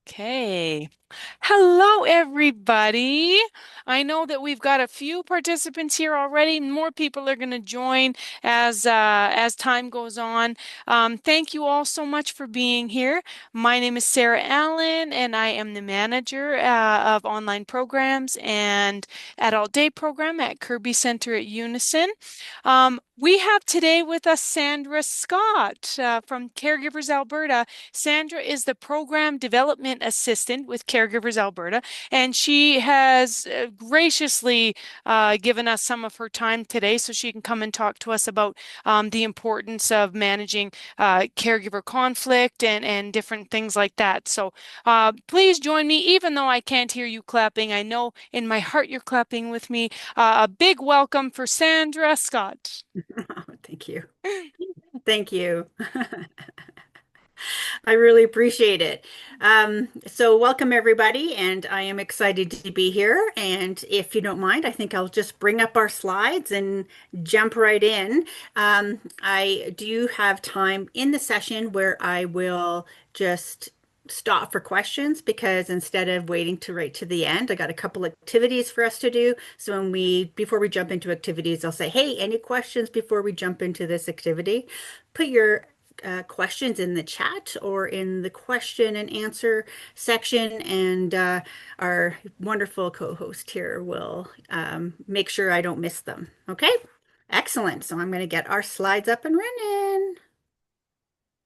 Okay. Hello, everybody. I know that we've got a few participants here already. More people are going to join as time goes on. Thank you all so much for being here. My name is Sarah Allen, and I am the manager of online programs and adult day program at Kerby Centre at Unison. We have today with us Sandra Scott from Caregivers Alberta. Sandra is the Program Development Assistant with Caregivers Alberta, and she has graciously given us some of her time today so she can come and talk to us about the importance of managing caregiver conflict and different things like that. So please join me, even though I can't hear you clapping. I know in my heart you're clapping with me. A big welcome for Sandra Scott. Thank you. Thank you. I really appreciate it. So welcome everybody, and I am excited to be here. And if you don't mind, I think I'll just bring up our slides and jump right in. I do have time in the session where I will just stop for questions because instead of waiting to right to the end, I got a couple activities for us to do. So before we jump into activities, I'll say, hey, any questions before we jump into this activity? Put your questions in the chat or in the question and answer section, and our wonderful co-host here will make sure I don't miss them. Okay? Excellent. So I'm going to get our slides up and running.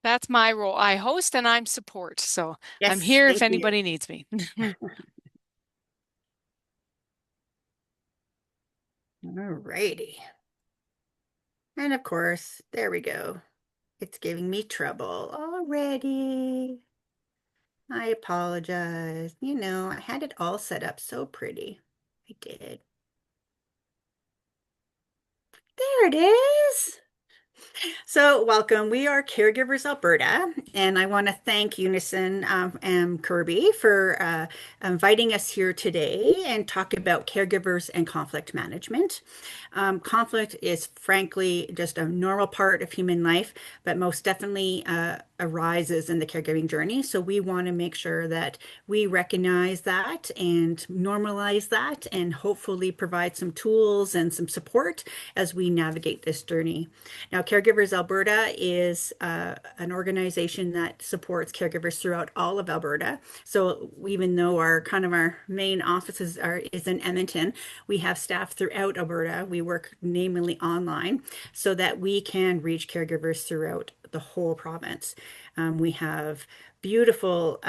That's my role. I host and I'm support. So I'm Yes, here if thank you. anybody needs me. All righty. And of course, there we go. It's giving me trouble already. I apologize. I had it all set up so pretty. I did. There it is. So, welcome. We are Caregivers Alberta, and I want to thank Unison and Kerby for inviting us here today and talk about caregivers and conflict management. Conflict is frankly just a normal part of human life, but most definitely arises in the caregiving journey. So, we want to make sure that we recognize that and normalize that and hopefully provide some tools and some support as we navigate this journey. Now, Caregivers Alberta is an organization that supports caregivers throughout all of Alberta. So even though our main offices is in Edmonton, we have staff throughout Alberta. We work namely online so that we can reach caregivers throughout the whole province. We have beautiful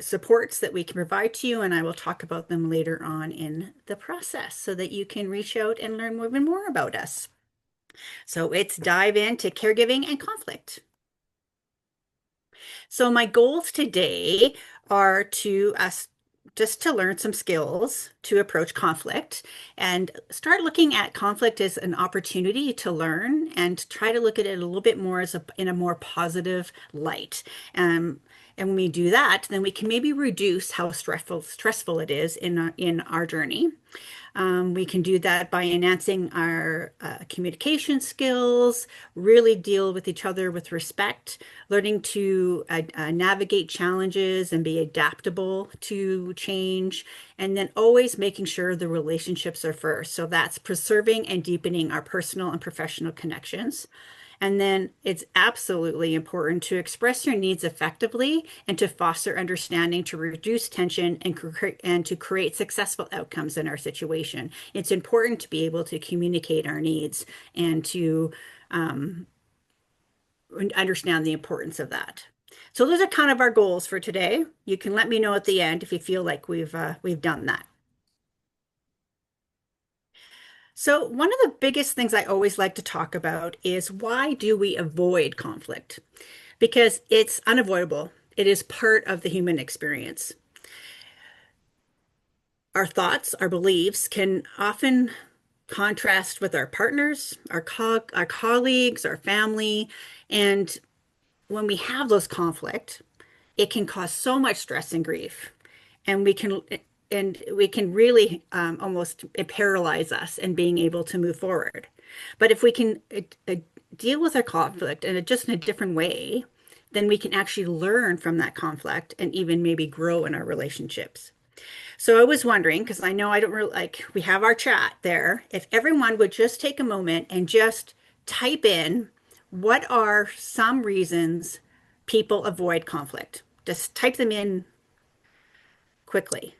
supports that we can provide to you, and I will talk about them later on in the process so that you can reach out and learn even more about us. So let's dive into caregiving and conflict. So my goals today are to us just to learn some skills to approach conflict and start looking at conflict as an opportunity to learn and try to look at it a little bit more in a more positive light. And when we do that, then we can maybe reduce how stressful it is in our journey. We can do that by enhancing our communication skills, really deal with each other with respect, learning to navigate challenges and be adaptable to change, and then always making sure the relationships are first. So that's preserving and deepening our personal and professional connections. And then it's absolutely important to express your needs effectively and to foster understanding to reduce tension and to create successful outcomes in our situation. It's important to be able to communicate our needs and to um, understand the importance of that. So those are kind of our goals for today. You can let me know at the end if you feel like we've done that. So one of the biggest things I always like to talk about is why do we avoid conflict? Because it's unavoidable. It is part of the human experience. Our thoughts, our beliefs can often contrast with our partners, our colleagues, our family, and when we have those conflict, it can cause so much stress and grief, and we can really almost paralyze us in being able to move forward. But if we can deal with our conflict just in a different way, then we can actually learn from that conflict and even maybe grow in our relationships. So I was wondering, because I know I don't really like, we have our chat there, if everyone would just take a moment and just type in what are some reasons people avoid conflict? Just type them in quickly.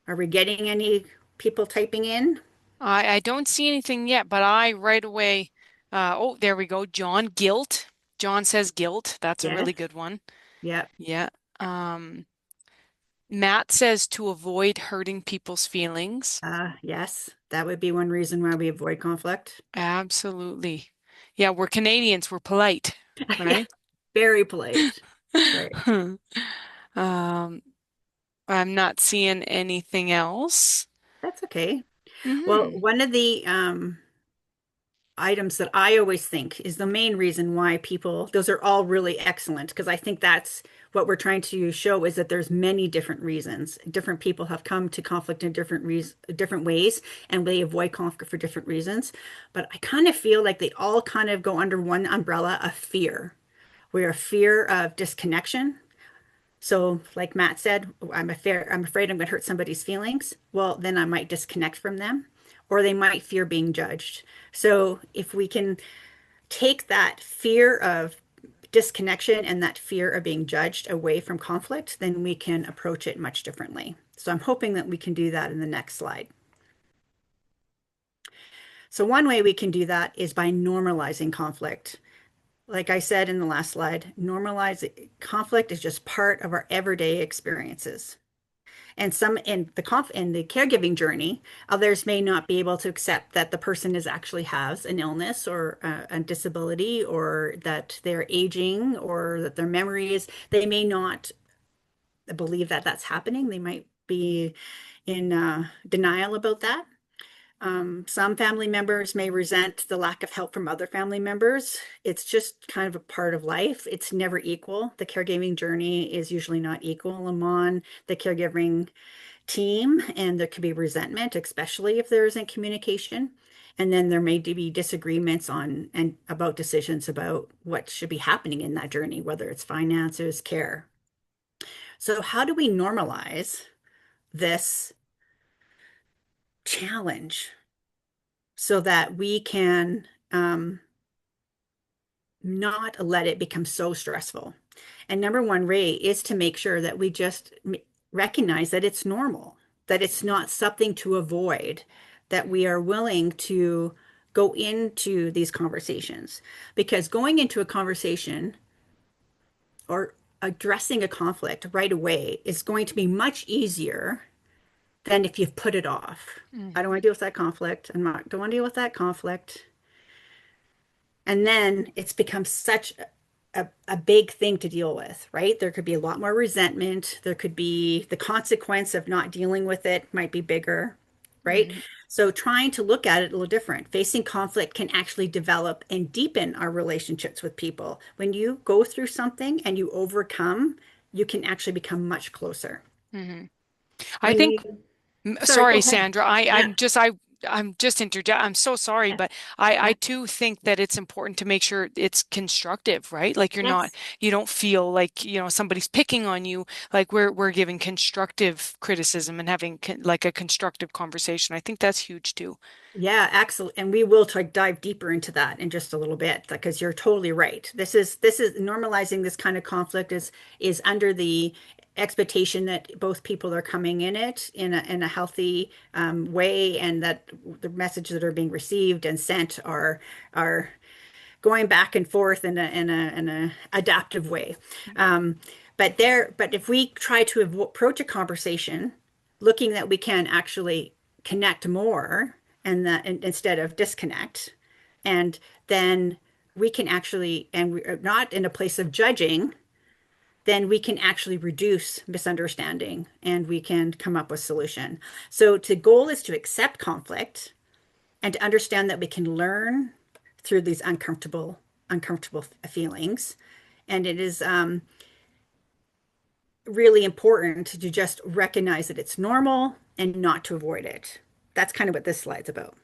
Are we getting any people typing in? I don't see anything yet, but I right away, oh, there we go. John, guilt. John says guilt. That's a really Yes. good one. Yep. Yeah. Matt says to avoid hurting people's feelings. Yes. That would be one reason why we avoid conflict. Absolutely. Yeah, we're Canadians. We're polite, Yeah. right? Very polite. Right. Um, I'm not seeing anything else. That's okay. Well, Hmm. one of the items that I always think is the main reason why people, those are all really excellent because I think that's what we're trying to show is that there's many different reasons. Different people have come to conflict in different ways, and they avoid conflict for different reasons. But I kind of feel like they all kind of go under one umbrella of fear. We're a fear of disconnection. So, like Matt said, I'm afraid I'm going to hurt somebody's feelings. Well, then I might disconnect from them, or they might fear being judged. So, if we can take that fear of disconnection and that fear of being judged away from conflict, then we can approach it much differently. So, I'm hoping that we can do that in the next slide. So, one way we can do that is by normalizing conflict. Like I said in the last slide, normalize conflict is just part of our everyday experiences. And some in the caregiving journey, others may not be able to accept that the person is actually has an illness or a disability or that they're aging or that their memory is, they may not believe that that's happening. They might be in denial about that. Some family members may resent the lack of help from other family members. It's just kind of a part of life. It's never equal. The caregiving journey is usually not equal among the caregiving team, and there could be resentment, especially if there isn't communication. And then there may be disagreements on and about decisions about what should be happening in that journey, whether it's finances, care. So, how do we normalize this challenge so that we can not let it become so stressful? And number one, Ray, is to make sure that we just recognize that it's normal, that it's not something to avoid, that we are willing to go into these conversations. Because going into a conversation or addressing a conflict right away is going to be much easier than if you've put it off. I don't want to deal with that conflict. Don't want to deal with that conflict. And then it's become such a big thing to deal with, right? There could be a lot more resentment. There could be the consequence of not dealing with it might be bigger, right? Hmm. So trying to look at it a little different. Facing conflict can actually develop and deepen our relationships with people. When you go through something and you overcome, you can actually become much closer. Hmm. I When think you, sorry, go Sorry, ahead. Sandra. Yeah. I'm just interject. I'm so sorry, Yeah. but I Yeah. too think that it's important to make sure it's constructive, right? Like Yes. you don't feel like, somebody's picking on you. Like we're giving constructive criticism and having like a constructive conversation. I think that's huge too. Yeah, excellent. And we will try dive deeper into that in just a little bit because you're totally right. This is normalizing this kind of conflict is under the expectation that both people are coming in it in a healthy way, and that the messages that are being received and sent are going back and forth in a adaptive way. Um, but if we try to approach a conversation looking that we can actually connect more instead of disconnect, and then we can actually, and we're not in a place of judging, then we can actually reduce misunderstanding and we can come up with solution. So the goal is to accept conflict and to understand that we can learn through these uncomfortable feelings. And it is really important to just recognize that it's normal and not to avoid it. That's kind of what this slide's about.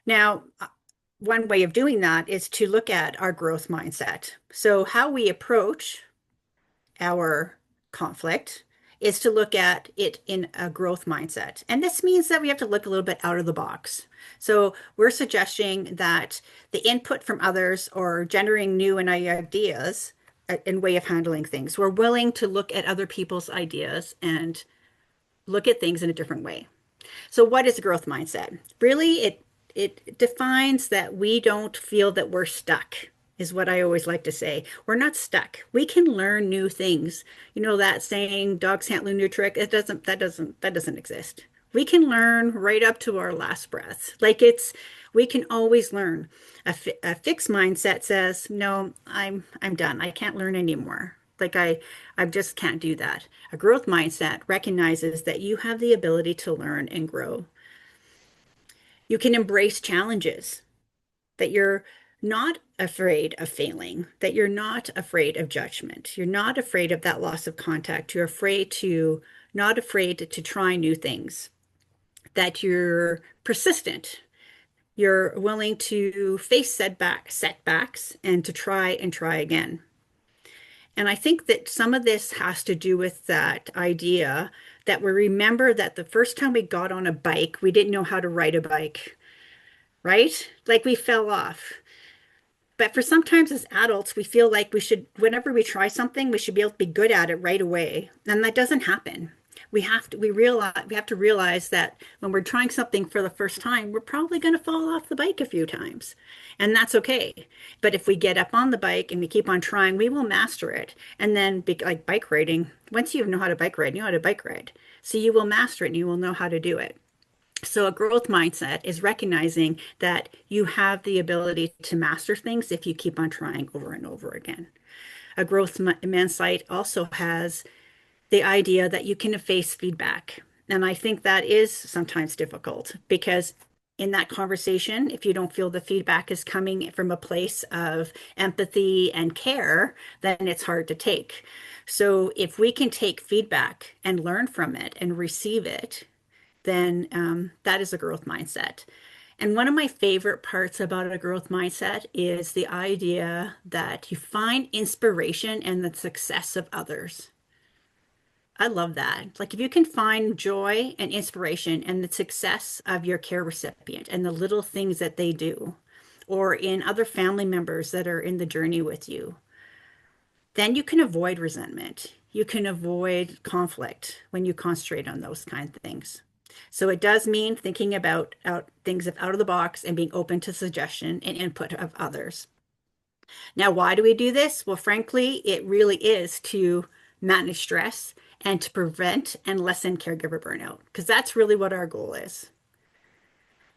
Now, one way of doing that is to look at our growth mindset. So, how we approach our conflict is to look at it in a growth mindset. And this means that we have to look a little bit out of the box. So, we're suggesting that the input from others or generating new and ideas in way of handling things, we're willing to look at other people's ideas and look at things in a different way. So what is a growth mindset? Really, it defines that we don't feel that we're stuck, is what I always like to say. We're not stuck. We can learn new things. You know that saying, dogs can't learn new trick? That doesn't exist. We can learn right up to our last breath. We can always learn. A fixed mindset says, no, I'm done. I can't learn anymore. I just can't do that. A growth mindset recognizes that you have the ability to learn and grow. You can embrace challenges, that you're not afraid of failing, that you're not afraid of judgment. You're not afraid of that loss of contact. Not afraid to try new things, that you're persistent. You're willing to face setbacks and to try again. And I think that some of this has to do with that idea that we remember that the first time we got on a bike, we didn't know how to ride a bike, right? Like we fell off. But for sometimes as adults, we feel like whenever we try something, we should be able to be good at it right away. And that doesn't happen. We have to realize that when we're trying something for the first time, we're probably going to fall off the bike a few times. And that's okay. But if we get up on the bike and we keep on trying, we will master it. And then like bike riding, once you know how to bike ride, you know how to bike ride. So you will master it and you will know how to do it. So a growth mindset is recognizing that you have the ability to master things if you keep on trying over and over again. A growth mindset also has the idea that you can face feedback. And I think that is sometimes difficult because in that conversation, if you don't feel the feedback is coming from a place of empathy and care, then it's hard to take. So if we can take feedback and learn from it and receive it, then that is a growth mindset. And one of my favorite parts about a growth mindset is the idea that you find inspiration in the success of others. I love that. Like if you can find joy and inspiration in the success of your care recipient and the little things that they do, or in other family members that are in the journey with you, then you can avoid resentment. You can avoid conflict when you concentrate on those kind of things. So it does mean thinking about things out of the box and being open to suggestion and input of others. Now, why do we do this? Well, frankly, it really is to manage stress and to prevent and lessen caregiver burnout, because that's really what our goal is.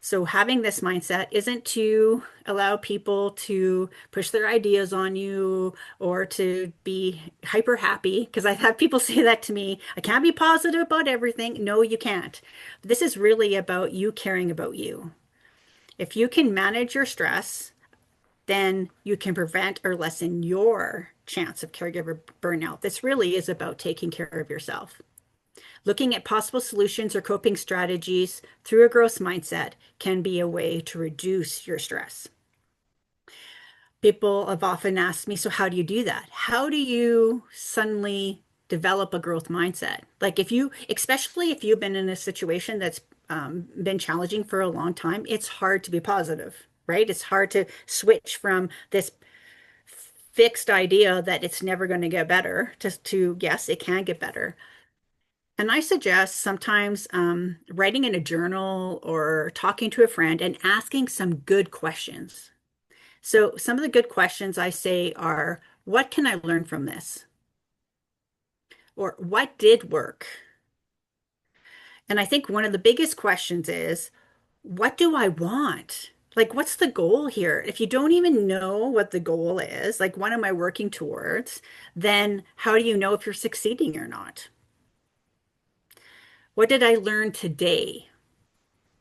So having this mindset isn't to allow people to push their ideas on you or to be hyper happy, because I've had people say that to me. I can't be positive about everything. No, you can't. This is really about you caring about you. If you can manage your stress, then you can prevent or lessen your chance of caregiver burnout. This really is about taking care of yourself. Looking at possible solutions or coping strategies through a growth mindset can be a way to reduce your stress. People have often asked me, so how do you do that? How do you suddenly develop a growth mindset? Like especially if you've been in a situation that's been challenging for a long time, it's hard to be positive, right? It's hard to switch from this fixed idea that it's never going to get better to yes, it can get better. And I suggest sometimes writing in a journal or talking to a friend and asking some good questions. So some of the good questions I say are, what can I learn from this? Or what did work? And I think one of the biggest questions is, what do I want? Like, what's the goal here? If you don't even know what the goal is, like, what am I working towards? Then how do you know if you're succeeding or not? What did I learn today?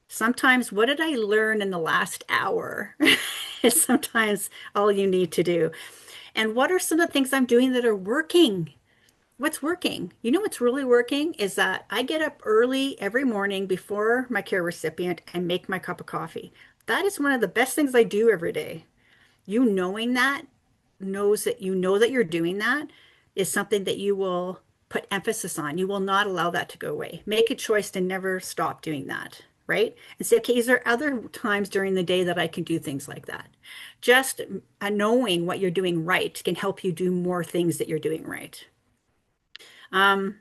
Sometimes, what did I learn in the last hour is sometimes all you need to do. And what are some of the things I'm doing that are working? What's working? You know what's really working is that I get up early every morning before my care recipient and make my cup of coffee. That is one of the best things I do every day. You knowing that, knows that you know that you're doing that is something that you will put emphasis on. You will not allow that to go away. Make a choice to never stop doing that, right? And say, okay, is there other times during the day that I can do things like that? Just knowing what you're doing right can help you do more things that you're doing right. Um,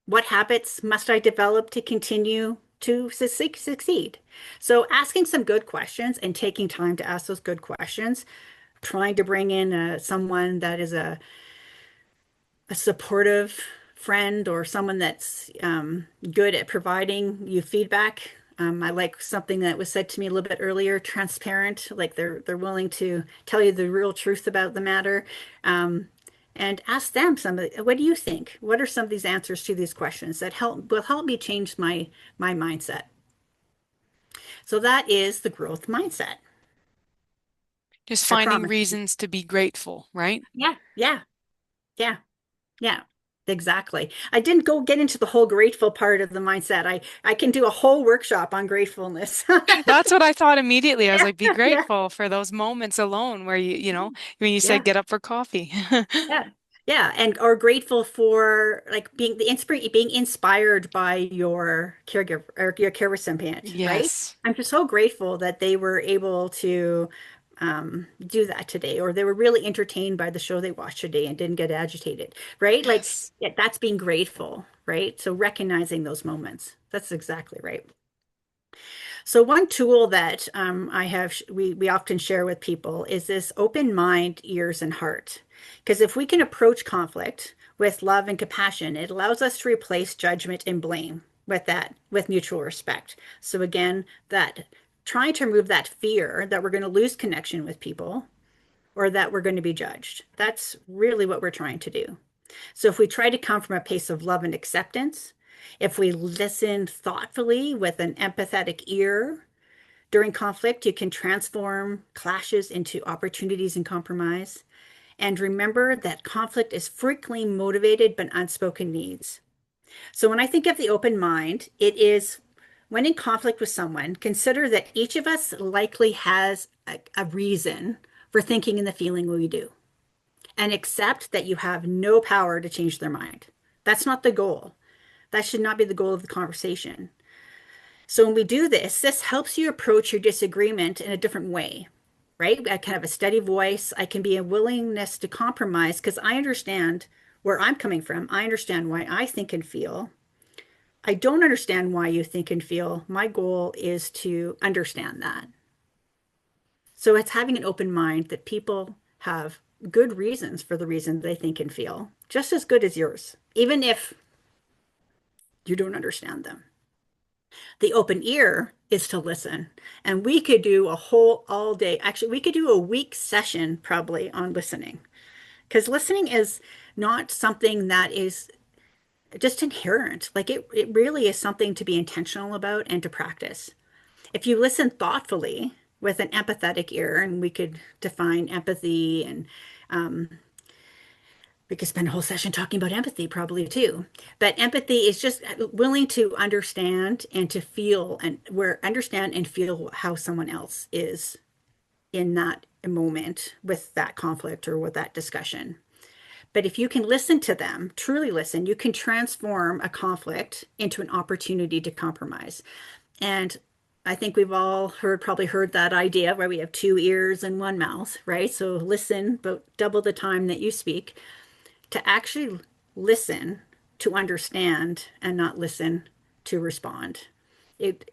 what habits must I develop to continue to succeed? So asking some good questions and taking time to ask those good questions, trying to bring in someone that is a supportive friend or someone that's good at providing you feedback. I like something that was said to me a little bit earlier, transparent, like they're willing to tell you the real truth about the matter. And ask them what do you think? What are some of these answers to these questions that will help me change my mindset? So that is the growth mindset. Just I finding promise. reasons to be grateful, right? Yeah, yeah, yeah. Yeah, exactly. I didn't go get into the whole grateful part of the mindset. I can do a whole workshop on gratefulness. That's what I thought immediately. I was Yeah, like, be yeah, grateful for those moments alone where when you said yeah, get up for coffee. yeah, yeah, and are grateful for like being inspired by your caregiver or your care recipient, right? Yes. I'm just so grateful that they were able to do that today, or they were really entertained by the show they watched today and didn't get agitated, right? Like, Yes. yeah, that's being grateful, right? So recognizing those moments. That's exactly right. So one tool that we often share with people is this open mind, ears, and heart. Because if we can approach conflict with love and compassion, it allows us to replace judgment and blame with mutual respect. So again, that trying to remove that fear that we're going to lose connection with people or that we're going to be judged. That's really what we're trying to do. So if we try to come from a place of love and acceptance, if we listen thoughtfully with an empathetic ear during conflict, you can transform clashes into opportunities and compromise. And remember that conflict is frequently motivated by unspoken needs. So when I think of the open mind, it is when in conflict with someone, consider that each of us likely has a reason for thinking and the feeling we do, and accept that you have no power to change their mind. That's not the goal. That should not be the goal of the conversation. So when we do this, this helps you approach your disagreement in a different way, right? I can have a steady voice. I can be a willingness to compromise because I understand where I'm coming from. I understand why I think and feel. I don't understand why you think and feel. My goal is to understand that. So it's having an open mind that people have good reasons for the reason they think and feel, just as good as yours, even if you don't understand them. The open ear is to listen. And we could do a whole all day. Actually, we could do a week session probably on listening because listening is not something that is just inherent. Like it really is something to be intentional about and to practice. If you listen thoughtfully with an empathetic ear, and we could define empathy and um, we could spend a whole session talking about empathy probably too. But empathy is just willing to understand and to feel and where understand and feel how someone else is in that moment with that conflict or with that discussion. But if you can listen to them, truly listen, you can transform a conflict into an opportunity to compromise. And I think we've all probably heard that idea where we have two ears and one mouth, right? So listen, but double the time that you speak to actually listen to understand and not listen to respond. It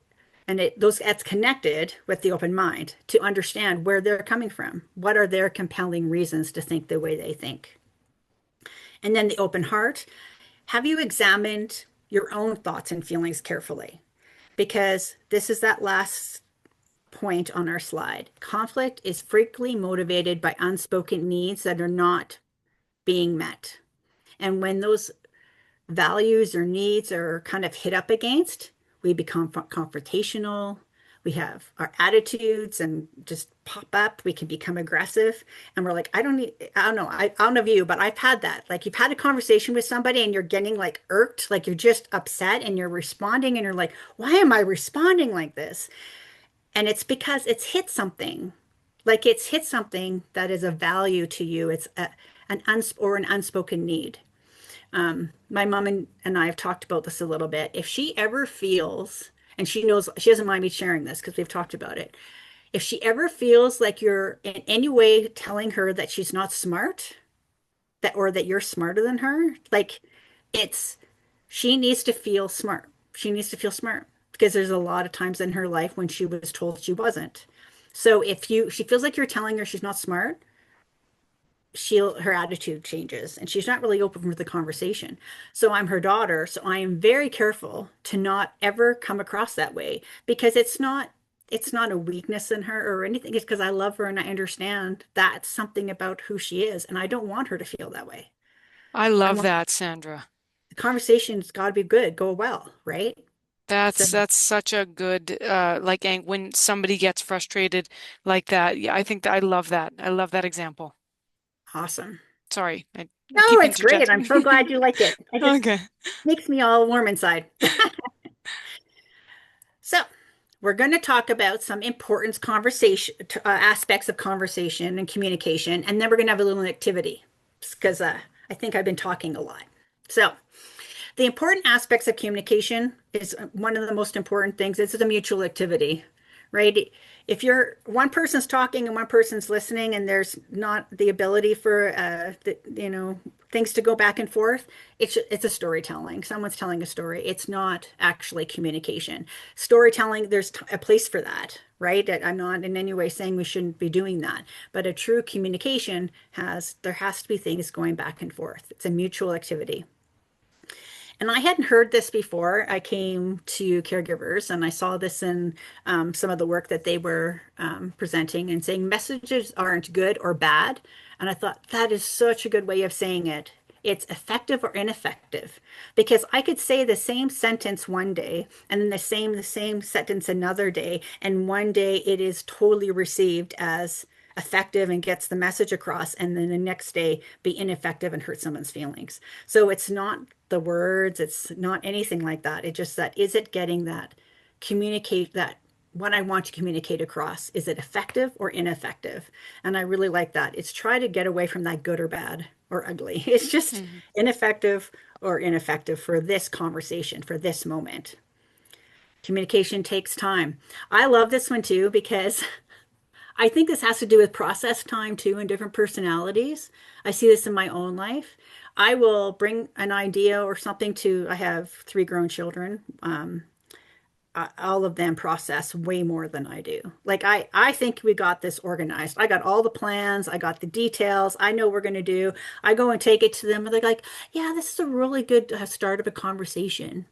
that's connected with the open mind to understand where they're coming from. What are their compelling reasons to think the way they think? And then the open heart. Have you examined your own thoughts and feelings carefully? Because this is that last point on our slide. Conflict is frequently motivated by unspoken needs that are not being met. And when those values or needs are kind of hit up against, we become confrontational. We have our attitudes and just pop up. We can become aggressive. And we're like, I don't know. I don't know of you, but I've had that. Like you've had a conversation with somebody and you're getting like irked, like you're just upset and you're responding and you're like, why am I responding like this? And it's because it's hit something. Like it's hit something that is of value to you. It's an unspoken need. My mom and I have talked about this a little bit. If she ever feels, and she knows, she doesn't mind me sharing this because we've talked about it. If she ever feels like you're in any way telling her that she's not smart, that or that you're smarter than her, like it's she needs to feel smart. She needs to feel smart because there's a lot of times in her life when she was told she wasn't. So if she feels like you're telling her she's not smart, her attitude changes and she's not really open for the conversation. So I'm her daughter, so I am very careful to not ever come across that way because it's not a weakness in her or anything. It's because I love her and I understand that's something about who she is and I don't want her to feel that way. I I love want that, Sandra. the conversation's got to be good, go well, right? So That's such a good like when somebody gets frustrated like that. Yeah, I think that I love that. I love that example. awesome. Sorry, I No, keep it's great. I'm interjecting. so glad you like it. It just Okay. makes me all warm inside. So, we're going to talk about some important conversation aspects of conversation and communication, and then we're going to have a little activity because I think I've been talking a lot. So, the important aspects of communication is one of the most important things. It's the mutual activity, right? If you're one person's talking and one person's listening, and there's not the ability for things to go back and forth, it's a storytelling. Someone's telling a story. It's not actually communication. Storytelling, there's a place for that, right? I'm not in any way saying we shouldn't be doing that, but a true communication there has to be things going back and forth. It's a mutual activity. And I hadn't heard this before. I came to Caregivers and I saw this in some of the work that they were presenting and saying messages aren't good or bad. And I thought that is such a good way of saying it. It's effective or ineffective because I could say the same sentence one day and then the same sentence another day, and one day it is totally received as effective and gets the message across, and then the next day be ineffective and hurt someone's feelings. So it's not the words, it's not anything like that. It's just that is it getting that communicate that what I want to communicate across? Is it effective or ineffective? And I really like that. It's try to get away from that good or bad or ugly. It's just Mhm. ineffective or ineffective for this conversation, for this moment. Communication takes time. I love this one too because I think this has to do with process time too and different personalities. I see this in my own life. I will bring an idea or something I have three grown children. All of them process way more than I do. Like I think we got this organized. I got all the plans. I got the details. I know what we're going to do. I go and take it to them and they're like, yeah, this is a really good start of a conversation.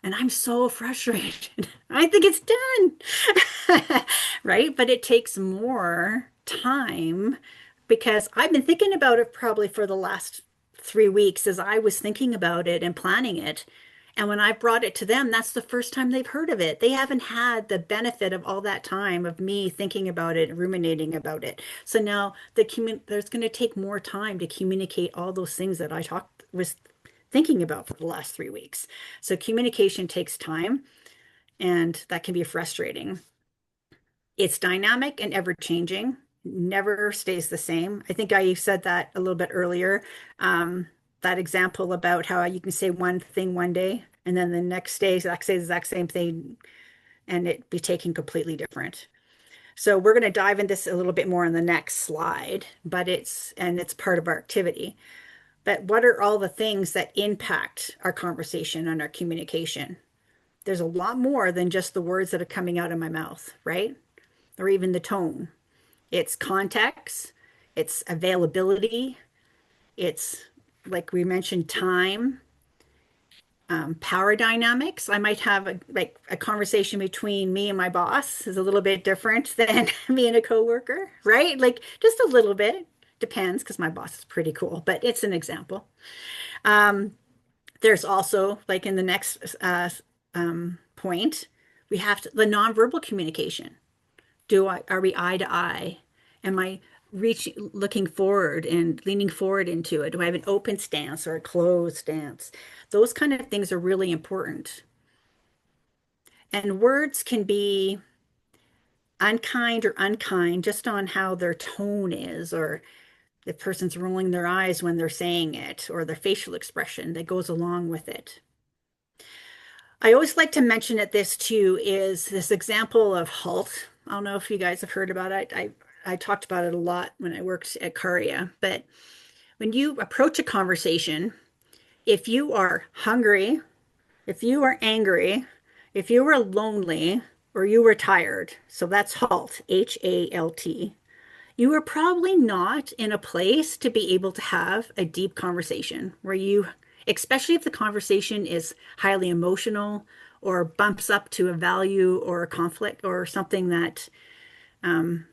And I'm so frustrated. I think it's done. Right? But it takes more time because I've been thinking about it probably for the last 3 weeks as I was thinking about it and planning it. And when I brought it to them, that's the first time they've heard of it. They haven't had the benefit of all that time of me thinking about it, ruminating about it. So now there's going to take more time to communicate all those things that was thinking about for the last 3 weeks. So communication takes time, and that can be frustrating. It's dynamic and ever changing, never stays the same. I think I said that a little bit earlier. That example about how you can say one thing one day and then the next day say the exact same thing and it be taken completely different. So we're going to dive into this a little bit more in the next slide, but it's part of our activity. But what are all the things that impact our conversation and our communication? There's a lot more than just the words that are coming out of my mouth, right? Or even the tone. It's context, it's availability, it's like we mentioned, time, power dynamics. I might have a conversation between me and my boss is a little bit different than me and a coworker, right? Like just a little bit. Depends because my boss is pretty cool, but it's an example. Um, there's also like in the next point, we have the nonverbal communication. Are we eye to eye? Am I looking forward and leaning forward into it? Do I have an open stance or a closed stance? Those kind of things are really important. And words can be unkind or unkind just on how their tone is, or the person's rolling their eyes when they're saying it, or their facial expression that goes along with it. I always like to mention at this too is this example of halt. I don't know if you guys have heard about it. I talked about it a lot when I worked at Caria, but when you approach a conversation, if you are hungry, if you are angry, if you are lonely, or you were tired, so that's halt, HALT, you are probably not in a place to be able to have a deep conversation where you, especially if the conversation is highly emotional or bumps up to a value or a conflict or something that um,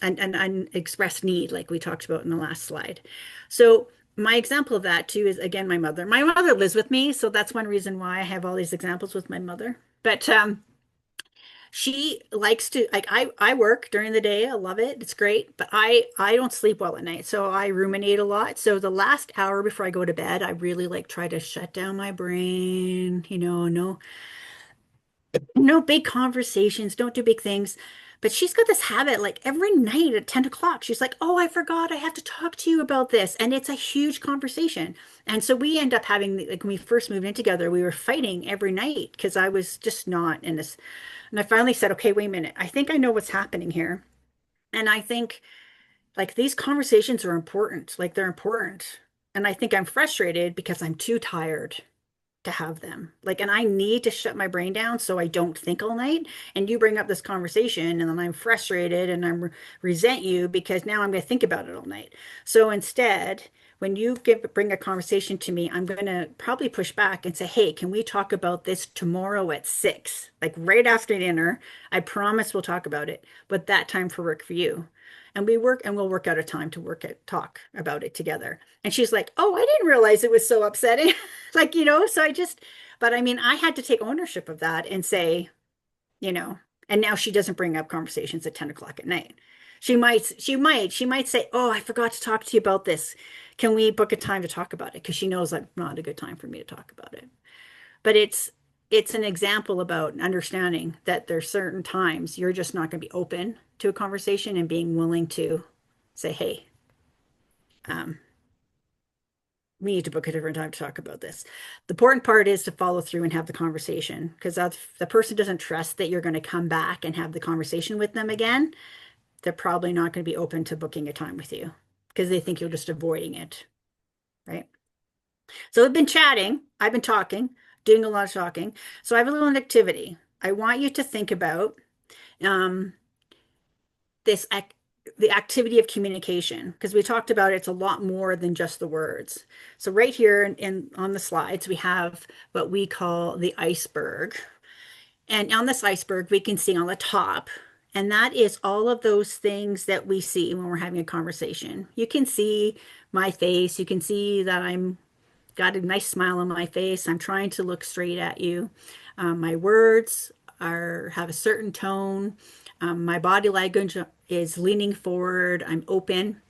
an unexpressed need, like we talked about in the last slide. So my example of that too is again my mother. My mother lives with me, so that's one reason why I have all these examples with my mother. But she likes to like I work during the day. I love it. It's great, but I don't sleep well at night. So I ruminate a lot. So the last hour before I go to bed, I really like try to shut down my brain, no big conversations, don't do big things. But she's got this habit like every night at 10 o'clock, she's like, oh, I forgot I have to talk to you about this. And it's a huge conversation. And so we end up having, like, when we first moved in together, we were fighting every night because I was just not in this. And I finally said, okay, wait a minute. I think I know what's happening here. And I think like these conversations are important. Like they're important. And I think I'm frustrated because I'm too tired to have them. Like, and I need to shut my brain down so I don't think all night. And you bring up this conversation, and then I'm frustrated and resent you because now I'm going to think about it all night. So instead, when you bring a conversation to me, I'm going to probably push back and say, hey, can we talk about this tomorrow at 6? Like right after dinner. I promise we'll talk about it, but that time for work for you. And we'll work out a time to talk about it together. And she's like, oh, I didn't realize it was so upsetting. Like, so but I mean, I had to take ownership of that and say, you know, and now she doesn't bring up conversations at 10 o'clock at night. She might say, oh, I forgot to talk to you about this. Can we book a time to talk about it? Because she knows like not a good time for me to talk about it. But it's an example about understanding that there's certain times you're just not going to be open to a conversation and being willing to say, hey, um, we need to book a different time to talk about this. The important part is to follow through and have the conversation because if the person doesn't trust that you're going to come back and have the conversation with them again, they're probably not going to be open to booking a time with you because they think you're just avoiding it, right? So I've been chatting, I've been talking, doing a lot of talking. So I have a little activity. I want you to think about um, this the activity of communication because we talked about it's a lot more than just the words. So right here on the slides we have what we call the iceberg, and on this iceberg we can see on the top, and that is all of those things that we see when we're having a conversation. You can see my face, you can see that I'm got a nice smile on my face, I'm trying to look straight at you. My words are have a certain tone. My body language is leaning forward. I'm open.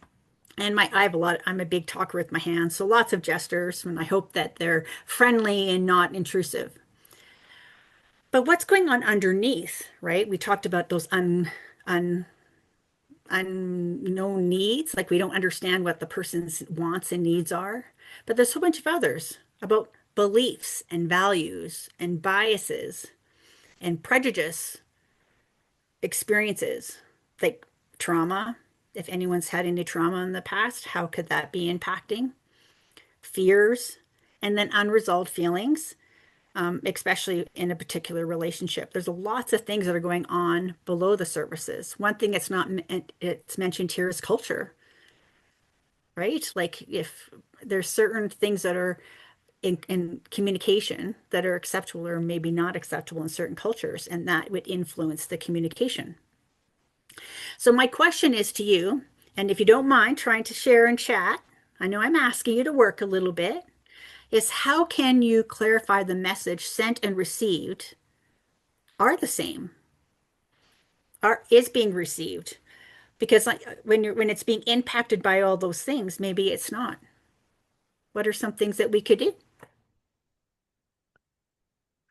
And I'm a big talker with my hands. So lots of gestures, and I hope that they're friendly and not intrusive. But what's going on underneath, right? We talked about those un, unknown needs, like we don't understand what the person's wants and needs are. But there's a whole bunch of others about beliefs and values and biases and prejudice experiences like trauma. If anyone's had any trauma in the past, how could that be impacting? Fears, and then unresolved feelings, especially in a particular relationship. There's lots of things that are going on below the surfaces. One thing that's not it's mentioned here is culture, right? Like if there's certain things that are in communication that are acceptable or maybe not acceptable in certain cultures, and that would influence the communication. So my question is to you, and if you don't mind trying to share and chat, I know I'm asking you to work a little bit, is how can you clarify the message sent and received are the same, is being received? Because like when it's being impacted by all those things, maybe it's not. What are some things that we could do?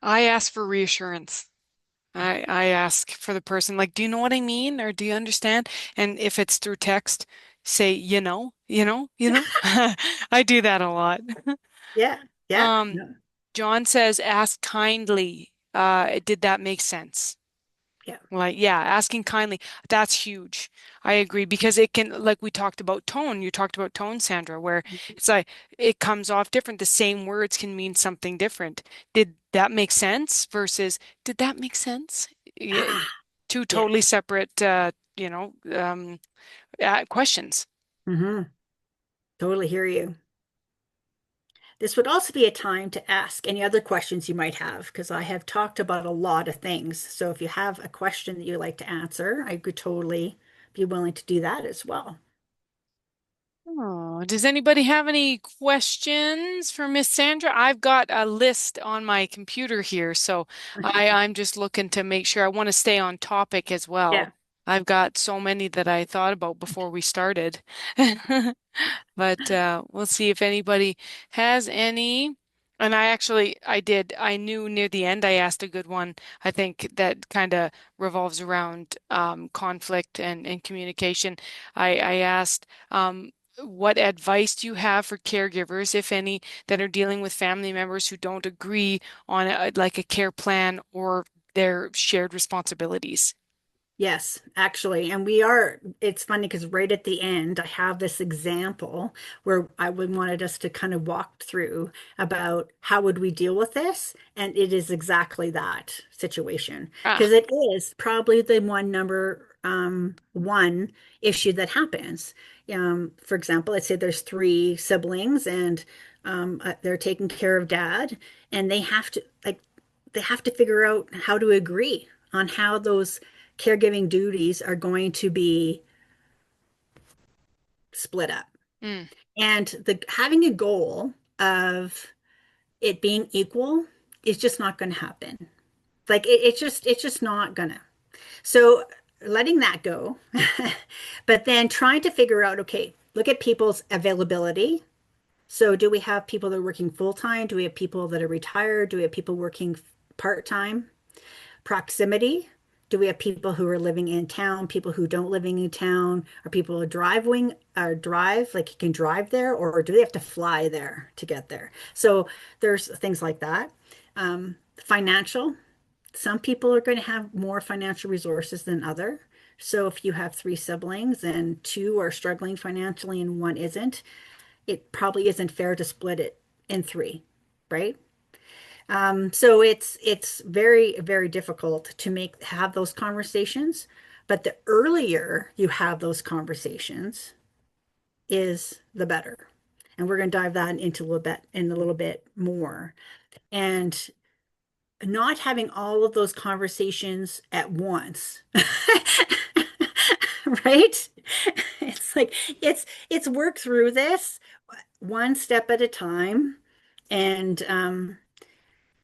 I ask for reassurance. I ask for the person, like, do you know what I mean? Or do you understand? And if it's through text, say, you know. I do that a lot. Yeah, yeah, Um, no, John says, ask kindly. Did that make sense? yeah. Like, yeah, asking kindly, that's huge. I agree because it can, like we talked about tone, you talked about tone, Sandra, where it's like it comes off different. The same words can mean something different. Did that make sense versus did that make sense? Yeah, Ah, two yeah. totally separate, questions. Hmm. Totally hear you. This would also be a time to ask any other questions you might have, because I have talked about a lot of things. So if you have a question that you'd like to answer, I could totally be willing to do that as well. Oh, does anybody have any questions for Miss Sandra? I've got a list on my computer here, so I'm just looking to make sure I want to stay on topic as well. Yeah. I've got so many that I thought about before we started. But we'll see if anybody has any. And I knew near the end I asked a good one. I think that kind of revolves around conflict and communication. I asked, what advice do you have for caregivers, if any, that are dealing with family members who don't agree on like a care plan or their shared responsibilities? Yes, actually. It's funny because right at the end, I have this example where I would wanted us to kind of walk through about how would we deal with this. And it is exactly that situation Ah, because it is probably the one issue that happens. For example, let's say there's three siblings and they're taking care of dad and they have to figure out how to agree on how those caregiving duties are going to be split up. mm, And the having a goal of it being equal is just not going to happen. It's just not gonna. So letting that go, but then trying to figure out, okay, look at people's availability. So do we have people that are working full time? Do we have people that are retired? Do we have people working part time? Proximity. Do we have people who are living in town, people who don't living in town? Are people driving or drive, like you can drive there, or do they have to fly there to get there? So there's things like that. Financial. Some people are going to have more financial resources than other. So if you have three siblings and two are struggling financially and one isn't, it probably isn't fair to split it in three, right? So it's very, very difficult to have those conversations. But the earlier you have those conversations is the better. And we're going to dive that into a little bit more. And not having all of those conversations at once. Right? It's like it's work through this one step at a time. And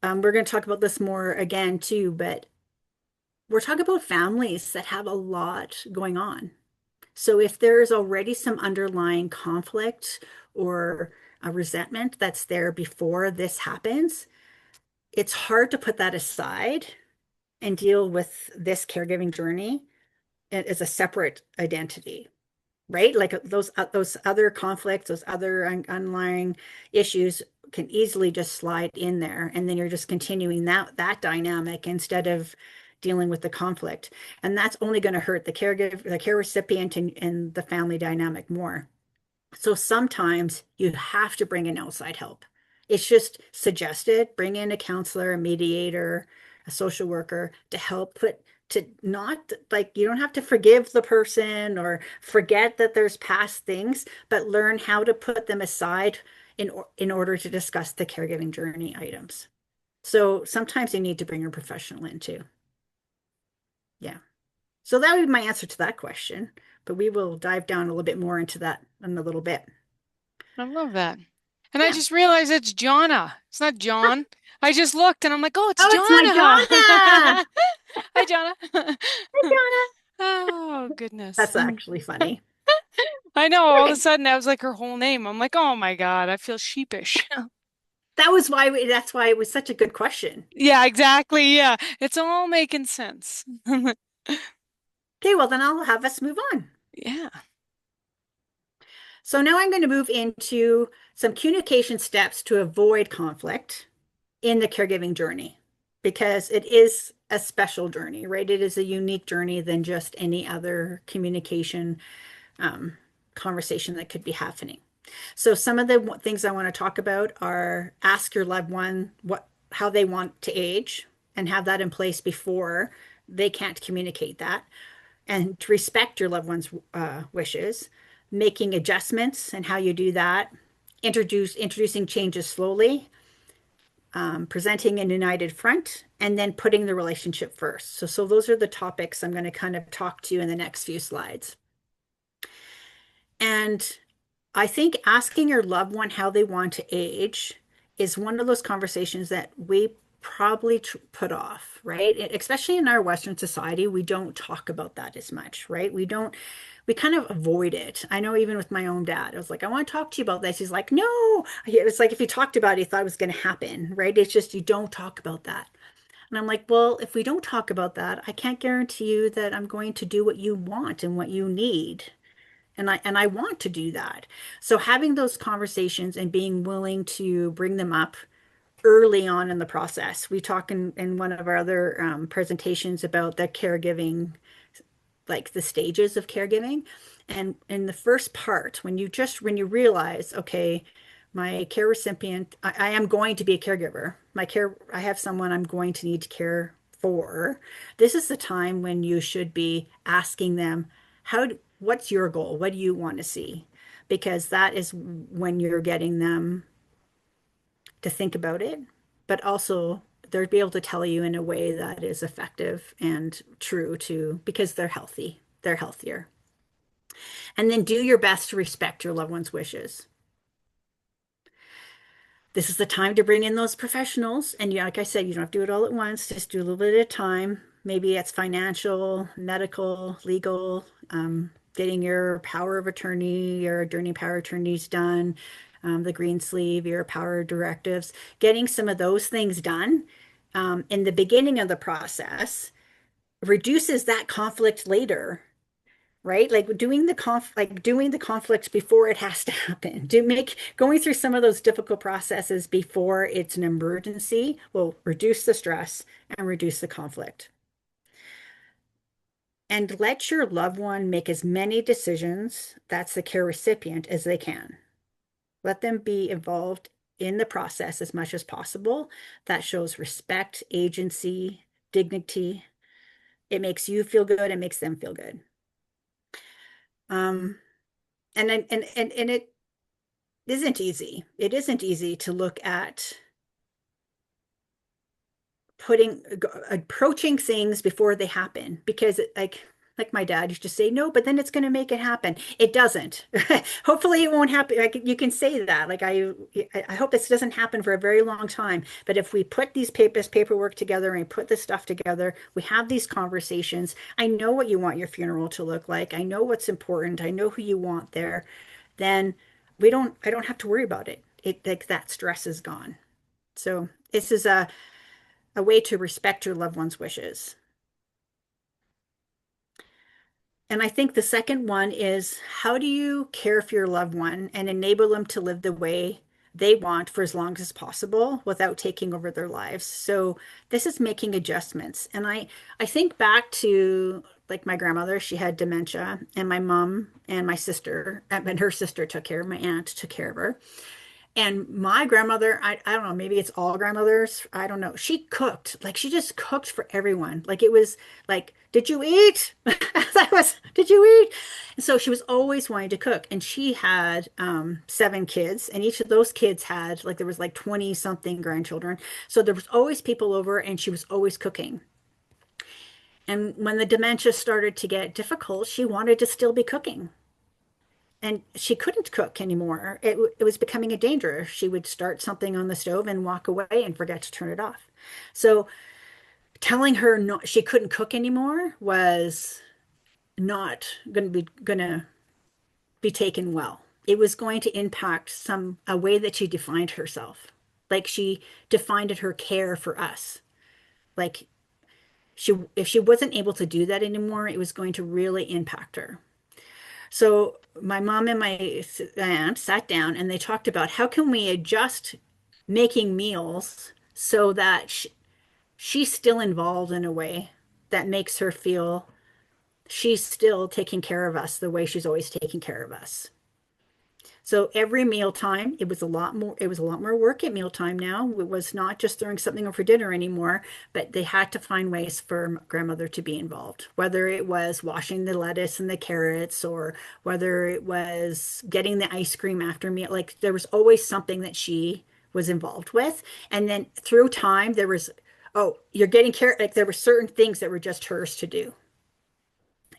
we're going to talk about this more again too, but we're talking about families that have a lot going on. So if there's already some underlying conflict or a resentment that's there before this happens, it's hard to put that aside and deal with this caregiving journey as a separate identity, right? Like those other conflicts, those other underlying issues can easily just slide in there, and then you're just continuing that dynamic instead of dealing with the conflict, and that's only going to hurt the care recipient, and the family dynamic more. So sometimes you have to bring in outside help. It's just suggested, bring in a counselor, a mediator, a social worker to help put to not like you don't have to forgive the person or forget that there's past things, but learn how to put them aside in order to discuss the caregiving journey items. So sometimes you need to bring a professional in too. Yeah. So that would be my answer to that question, but we will dive down a little bit more into that in a little bit. I love that. And I Yeah. just realized it's Jonna. It's not John. I just looked and I'm like, oh, it's Oh, it's my Donna. Jonna. Hi, Jonna. Hi, Donna. Oh, goodness. That's actually funny. I know, all of a Okay. sudden that was like her whole name. I'm like, oh my God, I feel sheepish. That's why it was such a good question. Yeah, exactly. Yeah, it's all making sense. Okay, well then I'll have us move on. Yeah. So now I'm going to move into some communication steps to avoid conflict in the caregiving journey because it is a special journey, right? It is a unique journey than just any other communication um, conversation that could be happening. So some of the things I want to talk about are ask your loved one how they want to age and have that in place before they can't communicate that, and to respect your loved one's wishes, making adjustments and how you do that, introducing changes slowly, presenting a united front, and then putting the relationship first. So those are the topics I'm going to kind of talk to you in the next few slides. And I think asking your loved one how they want to age is one of those conversations that we probably put off, right? Especially in our Western society, we don't talk about that as much, right? We kind of avoid it. I know even with my own dad, I was like, I want to talk to you about this. He's like, no. It's like if he talked about it, he thought it was going to happen, right? It's just you don't talk about that. And I'm like, well, if we don't talk about that, I can't guarantee you that I'm going to do what you want and what you need. And I want to do that. So having those conversations and being willing to bring them up early on in the process. We talk in one of our other presentations about the caregiving, like the stages of caregiving. And in the first part, when you realize, okay, my care recipient, I am going to be a caregiver. I have someone I'm going to need to care for. This is the time when you should be asking them, what's your goal? What do you want to see? Because that is when you're getting them to think about it, but also they'll be able to tell you in a way that is effective and true to because they're healthy. They're healthier. And then do your best to respect your loved one's wishes. This is the time to bring in those professionals. And like I said, you don't have to do it all at once. Just do a little bit at a time. Maybe it's financial, medical, legal, getting your power of attorney, your attorney power attorneys done, the green sleeve, your power directives, getting some of those things done in the beginning of the process reduces that conflict later, right? Like doing the conflict before it has to happen. Do make going through some of those difficult processes before it's an emergency will reduce the stress and reduce the conflict. And let your loved one make as many decisions, that's the care recipient, as they can. Let them be involved in the process as much as possible. That shows respect, agency, dignity. It makes you feel good, it makes them feel good. Um, and it isn't easy. It isn't easy to look at approaching things before they happen because like my dad used to say, no, but then it's going to make it happen. It doesn't. Hopefully it won't happen. Like you can say that. Like I hope this doesn't happen for a very long time. But if we put these paperwork together and put this stuff together, we have these conversations. I know what you want your funeral to look like. I know what's important. I know who you want there. Then I don't have to worry about it. It like that stress is gone. So this is a way to respect your loved one's wishes. And I think the second one is how do you care for your loved one and enable them to live the way they want for as long as possible without taking over their lives? So this is making adjustments. And I think back to like my grandmother, she had dementia, and my mom and my sister, and her sister took care of my aunt, took care of her. And my grandmother, I don't know, maybe it's all grandmothers. I don't know. She cooked, like she just cooked for everyone. Like it was like, did you eat? Did you eat? And so she was always wanting to cook. And she had seven kids, and each of those kids had like there was like 20 something grandchildren. So there was always people over, and she was always cooking. And when the dementia started to get difficult, she wanted to still be cooking and she couldn't cook anymore. It was becoming a danger. She would start something on the stove and walk away and forget to turn it off. So telling her she couldn't cook anymore was not going to be taken well. It was going to impact a way that she defined herself. Like she defined her care for us. Like if she wasn't able to do that anymore, it was going to really impact her. So my mom and my aunt sat down and they talked about how can we adjust making meals so that she's still involved in a way that makes her feel she's still taking care of us the way she's always taken care of us. So every mealtime, it was a lot more work at mealtime now. It was not just throwing something over for dinner anymore, but they had to find ways for grandmother to be involved, whether it was washing the lettuce and the carrots or whether it was getting the ice cream after meal. Like there was always something that she was involved with. And then through time, there was, oh, you're getting care. Like there were certain things that were just hers to do.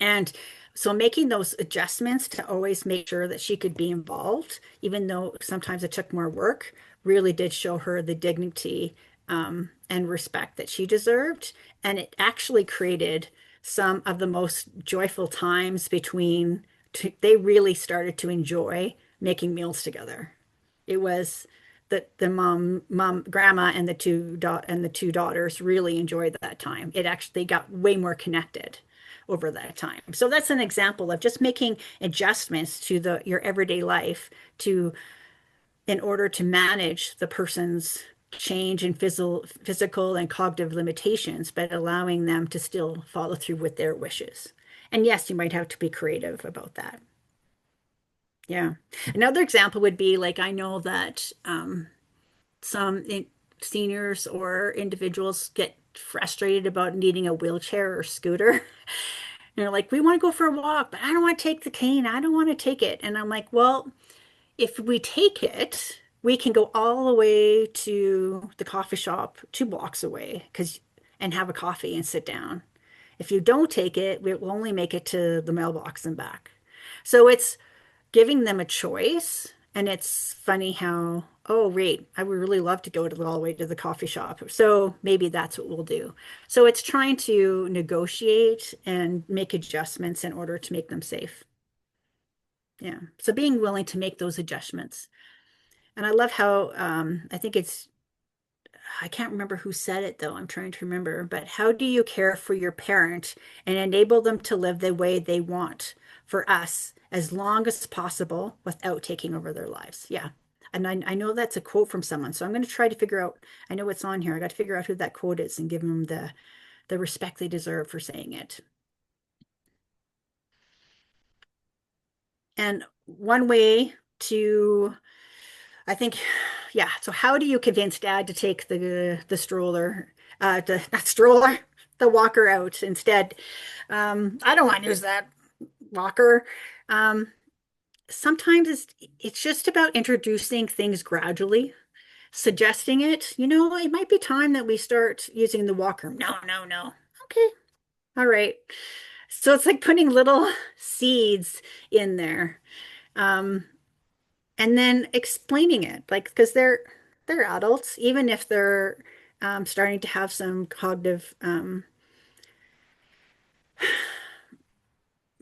And so making those adjustments to always make sure that she could be involved, even though sometimes it took more work, really did show her the dignity and respect that she deserved. And it actually created some of the most joyful times they really started to enjoy making meals together. It was the grandma and the two daughters really enjoyed that time. It actually they got way more connected over that time. So that's an example of just making adjustments to the your everyday life to in order to manage the person's change in physical and cognitive limitations, but allowing them to still follow through with their wishes. And yes, you might have to be creative about that. Yeah. Another example would be like I know that some seniors or individuals get frustrated about needing a wheelchair or scooter. They're like, we want to go for a walk, but I don't want to take the cane. I don't want to take it. And I'm like, well, if we take it, we can go all the way to the coffee shop 2 blocks away and have a coffee and sit down. If you don't take it, we will only make it to the mailbox and back. So it's giving them a choice. And it's funny how, oh, wait, I would really love to go all the way to the coffee shop. So maybe that's what we'll do. So it's trying to negotiate and make adjustments in order to make them safe. Yeah. So being willing to make those adjustments. And I love how I think I can't remember who said it though. I'm trying to remember, but how do you care for your parent and enable them to live the way they want for us as long as possible without taking over their lives? Yeah. And I know that's a quote from someone. So I'm going to try to figure out, I know it's on here. I got to figure out who that quote is and give them the respect they deserve for saying it. And one way to I think, yeah. So how do you convince dad to take the stroller, not stroller, the walker out instead? I don't want to use that walker. Um, Sometimes it's just about introducing things gradually, suggesting it. It might be time that we start using the walker. No, no, no. Okay, all right. So it's like putting little seeds in there. Um, and then explaining it like because they're adults even if they're starting to have some cognitive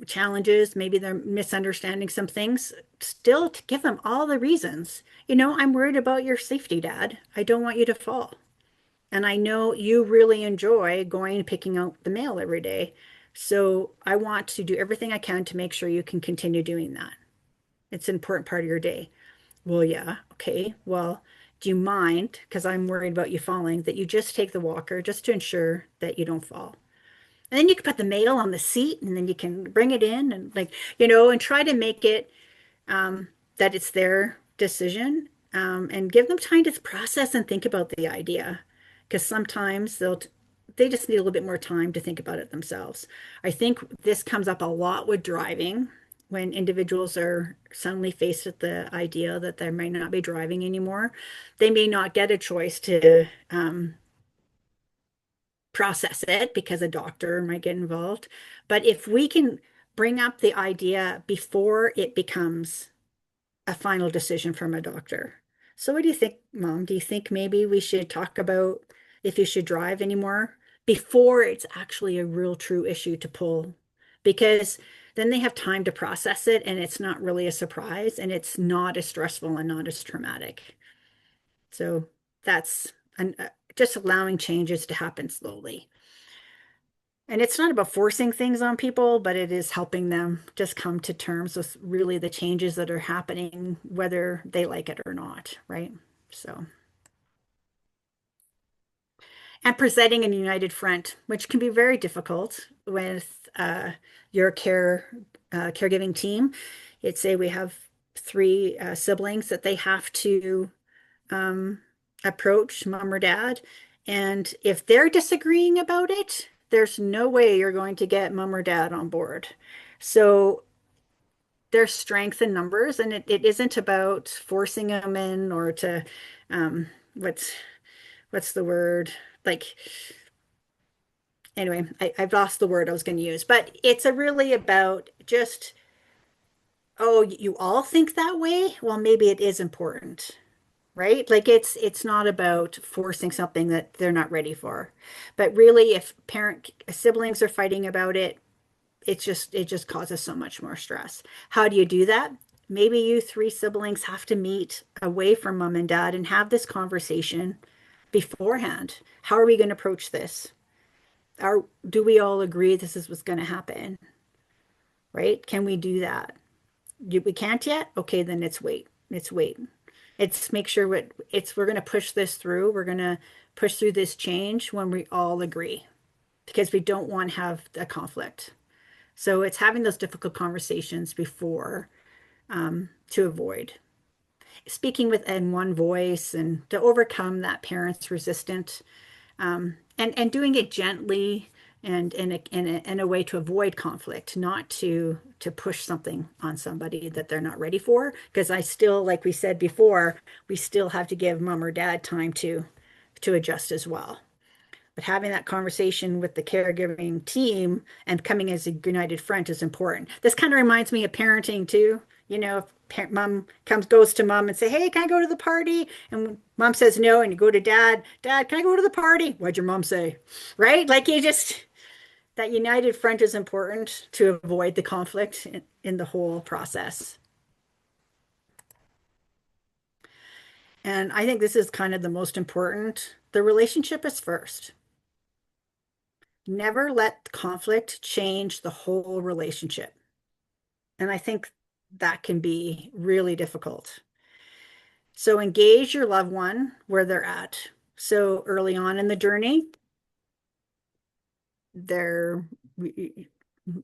challenges, maybe they're misunderstanding some things, still to give them all the reasons. I'm worried about your safety, dad. I don't want you to fall, and I know you really enjoy going and picking out the mail every day, so I want to do everything I can to make sure you can continue doing that. It's an important part of your day. Well, yeah, okay. Well, do you mind, because I'm worried about you falling, that you just take the walker just to ensure that you don't fall? And then you can put the mail on the seat and then you can bring it in and and try to make it that it's their decision and give them time to process and think about the idea. Because sometimes they just need a little bit more time to think about it themselves. I think this comes up a lot with driving when individuals are suddenly faced with the idea that they might not be driving anymore. They may not get a choice to process it because a doctor might get involved. But if we can bring up the idea before it becomes a final decision from a doctor. So what do you think, Mom? Do you think maybe we should talk about if you should drive anymore before it's actually a real true issue to pull? Because then they have time to process it and it's not really a surprise and it's not as stressful and not as traumatic. So that's just allowing changes to happen slowly. And it's not about forcing things on people, but it is helping them just come to terms with really the changes that are happening, whether they like it or not, right? So, and presenting a united front, which can be very difficult with your caregiving team. It's say we have three siblings that they have to um, approach, mom or dad. And if they're disagreeing about it, there's no way you're going to get mom or dad on board. So there's strength in numbers, and it isn't about forcing them in or to um, what's what's the word? Like anyway, I've lost the word I was going to use, but it's a really about just, oh, you all think that way? Well, maybe it is important, right? Like it's not about forcing something that they're not ready for. But really, if parent siblings are fighting about it, it just causes so much more stress. How do you do that? Maybe you three siblings have to meet away from mom and dad and have this conversation beforehand. How are we going to approach this? Do we all agree this is what's going to happen? Right? Can we do that? We can't yet? Okay, then it's wait. It's wait. It's make sure we're going to push this through. We're going to push through this change when we all agree because we don't want to have a conflict. So it's having those difficult conversations before to avoid speaking with in one voice and to overcome that parent's resistant and doing it gently and in a way to avoid conflict, not to push something on somebody that they're not ready for. Because I still, like we said before, we still have to give mom or dad time to adjust as well. But having that conversation with the caregiving team and coming as a united front is important. This kind of reminds me of parenting too. You know, if mom goes to mom and say, "Hey, can I go to the party?" And mom says no, and you go to dad, "Dad, can I go to the party?" What'd your mom say? Right? Like you just that united front is important to avoid the conflict in the whole process. And I think this is kind of the most important. The relationship is first. Never let conflict change the whole relationship. And I think that can be really difficult. So engage your loved one where they're at. So early on in the journey, they're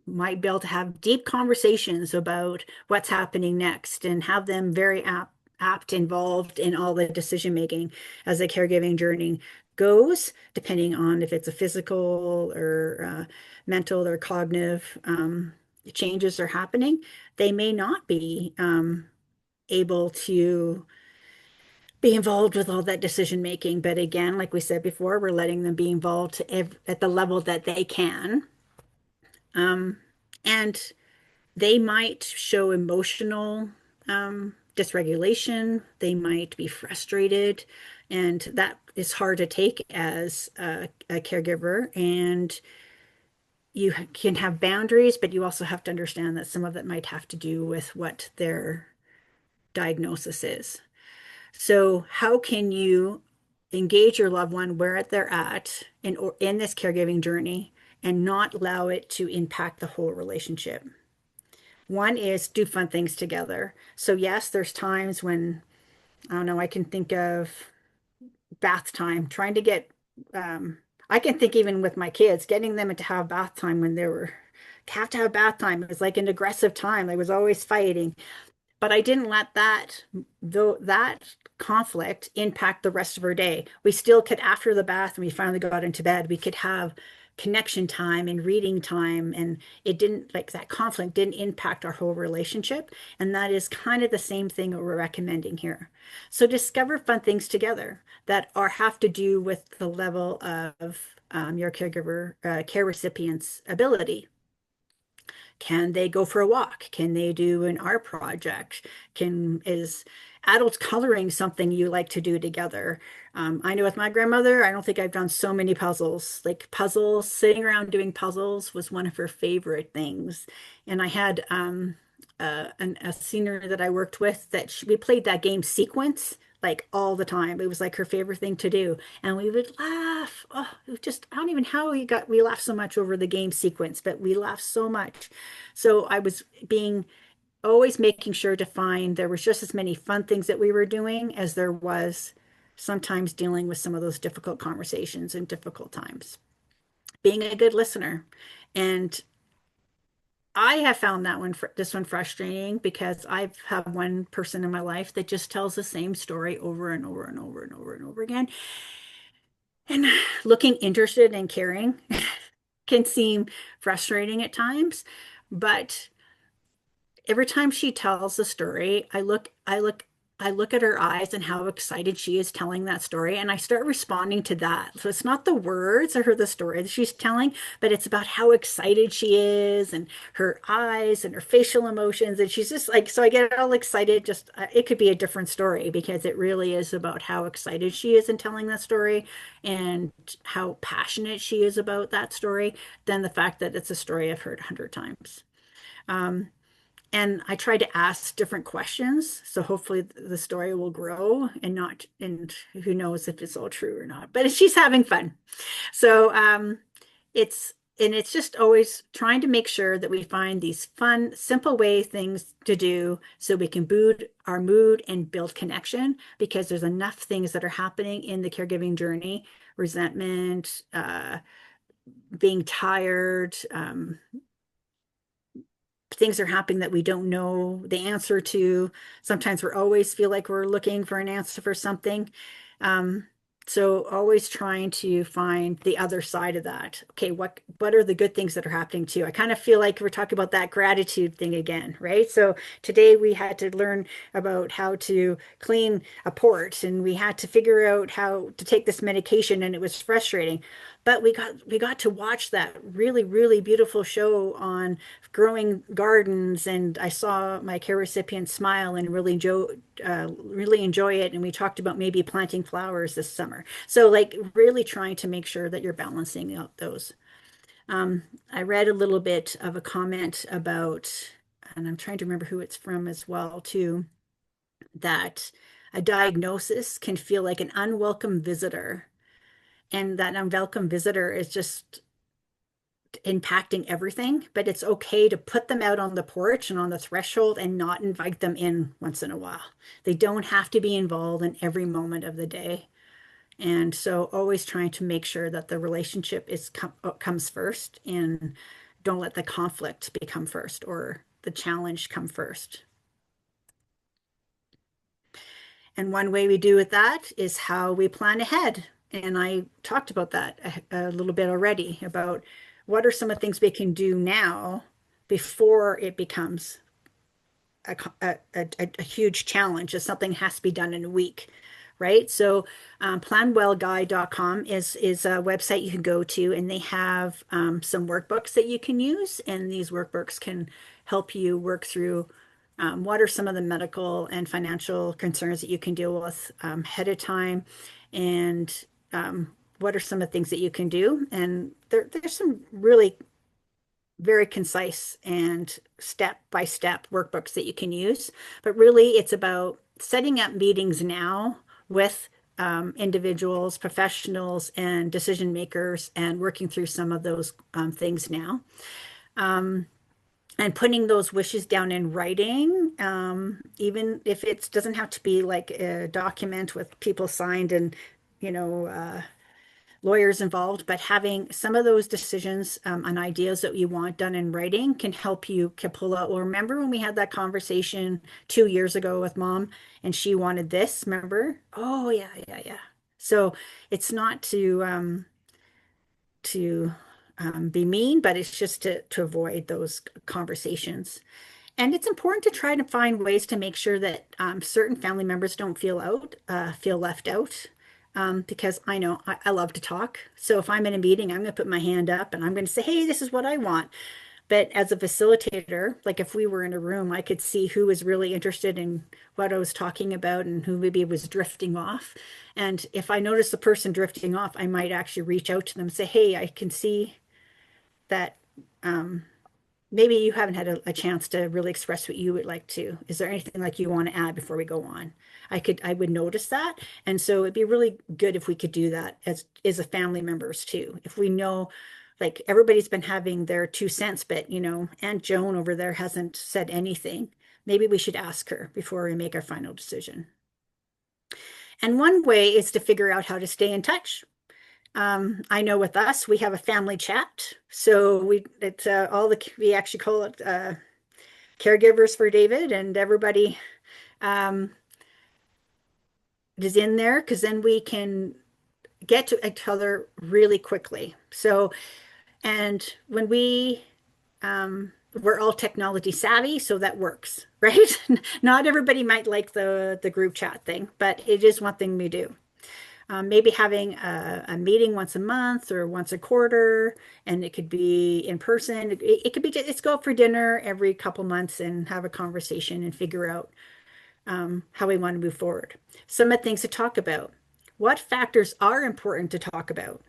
might be able to have deep conversations about what's happening next and have them very apt involved in all the decision making as the caregiving journey goes, depending on if it's a physical or mental or cognitive changes are happening. They may not be able to be involved with all that decision making. But again, like we said before, we're letting them be involved at the level that they can. And they might show emotional dysregulation. They might be frustrated. And that is hard to take as a caregiver. And you can have boundaries, but you also have to understand that some of it might have to do with what their diagnosis is. So, how can you engage your loved one where they're at in this caregiving journey and not allow it to impact the whole relationship? One is do fun things together. So, yes, there's times when, I don't know, I can think of bath time, trying to get, I can think even with my kids, getting them to have bath time when they were, have to have bath time. It was like an aggressive time. I was always fighting. But I didn't let that conflict impact the rest of our day. We still could, after the bath, and we finally got into bed, we could have connection time and reading time. And it didn't, like that conflict didn't impact our whole relationship. And that is kind of the same thing that we're recommending here. So discover fun things together that have to do with the level of your caregiver, care recipient's ability. Can they go for a walk? Can they do an art project? Is adult coloring something you like to do together? I know with my grandmother, I don't think I've done so many puzzles. Like puzzles, sitting around doing puzzles was one of her favorite things. And I had a senior that I worked with that we played that game Sequence like all the time. It was like her favorite thing to do, and we would laugh. Oh, it was just I don't even how we laughed so much over the game Sequence, but we laughed so much. So I was being always making sure to find there was just as many fun things that we were doing as there was sometimes dealing with some of those difficult conversations and difficult times. Being a good listener. And I have found this one frustrating because I've had one person in my life that just tells the same story over and over and over and over and over again. And looking interested and caring can seem frustrating at times, but every time she tells the story, I look at her eyes and how excited she is telling that story, and I start responding to that. So it's not the words or the story that she's telling, but it's about how excited she is and her eyes and her facial emotions. And she's just like, so I get all excited. Just it could be a different story because it really is about how excited she is in telling that story and how passionate she is about that story than the fact that it's a story I've heard 100 times. Um, and I try to ask different questions. So hopefully the story will grow and not, and who knows if it's all true or not, but she's having fun. So it's just always trying to make sure that we find these fun, simple way things to do so we can boost our mood and build connection because there's enough things that are happening in the caregiving journey, resentment, being tired, things are happening that we don't know the answer to. Sometimes we always feel like we're looking for an answer for something. Um, so always trying to find the other side of that. Okay, what are the good things that are happening too? I kind of feel like we're talking about that gratitude thing again, right? So today we had to learn about how to clean a port and we had to figure out how to take this medication and it was frustrating. But we got to watch that really, really beautiful show on growing gardens, and I saw my care recipient smile and really enjoy it. And we talked about maybe planting flowers this summer. So like really trying to make sure that you're balancing out those. I read a little bit of a comment about, and I'm trying to remember who it's from as well too, that a diagnosis can feel like an unwelcome visitor, and that unwelcome visitor is just impacting everything, but it's okay to put them out on the porch and on the threshold and not invite them in once in a while. They don't have to be involved in every moment of the day. And so always trying to make sure that the relationship comes first and don't let the conflict become first or the challenge come first. And one way we do with that is how we plan ahead. And I talked about that a little bit already about what are some of the things we can do now before it becomes a huge challenge if something has to be done in a week, right? So planwellguide.com is a website you can go to, and they have some workbooks that you can use, and these workbooks can help you work through what are some of the medical and financial concerns that you can deal with ahead of time, and what are some of the things that you can do. And there's some really very concise and step-by-step workbooks that you can use. But really, it's about setting up meetings now with individuals, professionals, and decision makers, and working through some of those things now. Um, and putting those wishes down in writing, even if it doesn't have to be like a document with people signed and, you know, lawyers involved, but having some of those decisions and ideas that you want done in writing can help you can pull out. Well, remember when we had that conversation 2 years ago with mom and she wanted this, remember? Oh, yeah, yeah, yeah. So it's not to be mean, but it's just to avoid those conversations. And it's important to try to find ways to make sure that certain family members don't feel left out. Because I know I love to talk. So if I'm in a meeting, I'm going to put my hand up and I'm going to say, hey, this is what I want. But as a facilitator, like if we were in a room, I could see who was really interested in what I was talking about and who maybe was drifting off. And if I notice the person drifting off, I might actually reach out to them and say, hey, I can see that maybe you haven't had a chance to really express what you would like to. Is there anything like you want to add before we go on? I would notice that. And so it'd be really good if we could do that as a family members too. If we know, like everybody's been having their 2 cents, but Aunt Joan over there hasn't said anything. Maybe we should ask her before we make our final decision. And one way is to figure out how to stay in touch. I know with us, we have a family chat. So it's we actually call it Caregivers for David, and everybody um, is in there because then we can get to each other really quickly. So, and when we're all technology savvy, so that works, right? Not everybody might like the group chat thing, but it is one thing we do. Maybe having a meeting once a month or once a quarter, and it could be in person. It could be just, let's go out for dinner every couple months and have a conversation and figure out how we want to move forward. Some of the things to talk about. What factors are important to talk about?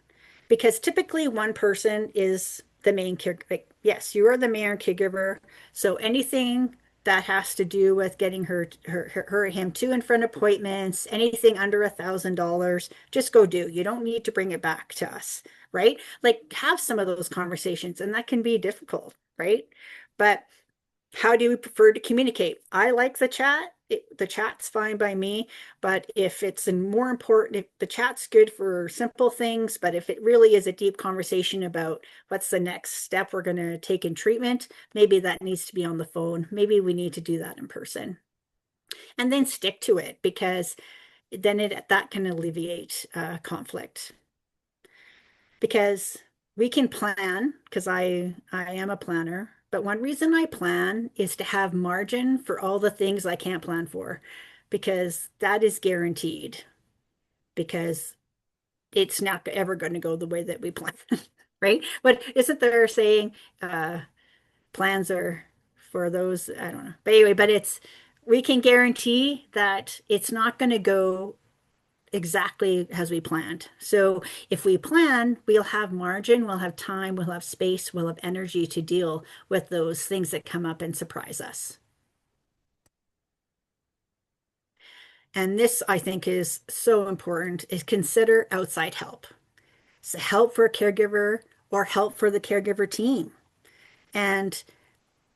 Because typically one person is the main caregiver. Like, yes, you are the main caregiver. So anything that has to do with getting him to and from appointments, anything under $1,000, just go do. You don't need to bring it back to us, right? Like have some of those conversations, and that can be difficult, right? But how do you prefer to communicate? I like the chat. The chat's fine by me, but if it's more important, if the chat's good for simple things, but if it really is a deep conversation about what's the next step we're going to take in treatment, maybe that needs to be on the phone. Maybe we need to do that in person. And then stick to it because then that can alleviate conflict. Because we can plan, because I am a planner, but one reason I plan is to have margin for all the things I can't plan for, because that is guaranteed, because it's not ever going to go the way that we plan, right? But isn't there saying plans are for those, I don't know. But anyway, we can guarantee that it's not going to go exactly as we planned. So if we plan, we'll have margin, we'll have time, we'll have space, we'll have energy to deal with those things that come up and surprise us. And this, I think, is so important, is consider outside help. So help for a caregiver or help for the caregiver team. And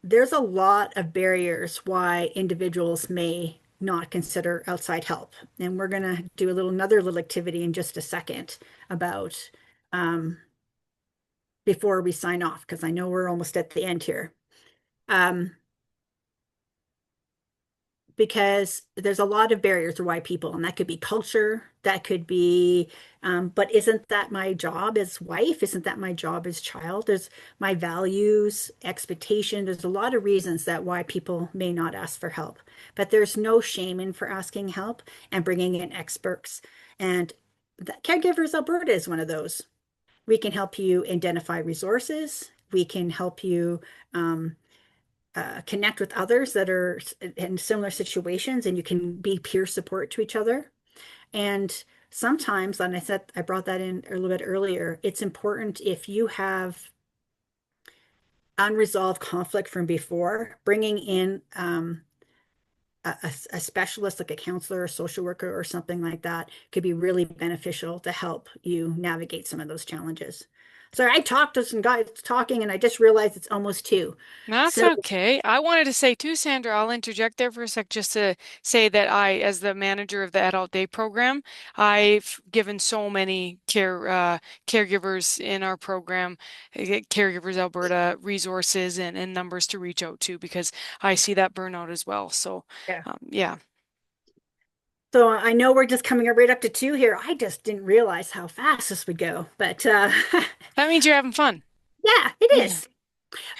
there's a lot of barriers why individuals may not consider outside help. And we're going to do another little activity in just a second about um, before we sign off, because I know we're almost at the end here. Um, because there's a lot of barriers to why people, and that could be culture, that could be, but isn't that my job as wife? Isn't that my job as child? There's my values, expectation. There's a lot of reasons that why people may not ask for help, but there's no shame in for asking help and bringing in experts. And Caregivers Alberta is one of those. We can help you identify resources. We can help you connect with others that are in similar situations, and you can be peer support to each other. And sometimes, and I said I brought that in a little bit earlier, it's important if you have unresolved conflict from before, bringing in a specialist like a counselor or social worker or something like that could be really beneficial to help you navigate some of those challenges. Sorry, I talked to some guys talking and I just realized it's almost 2. That's So okay. I wanted to say too, Sandra, I'll interject there for a sec just to say that as the manager of the adult day program, I've given so many caregivers in our program, Caregivers Alberta resources and numbers to reach out to because I see that burnout as well. So, yeah. yeah. So I know we're just coming right up to 2 here. I just didn't realize how fast this would go, but That means you're having fun. yeah, it Yeah. is.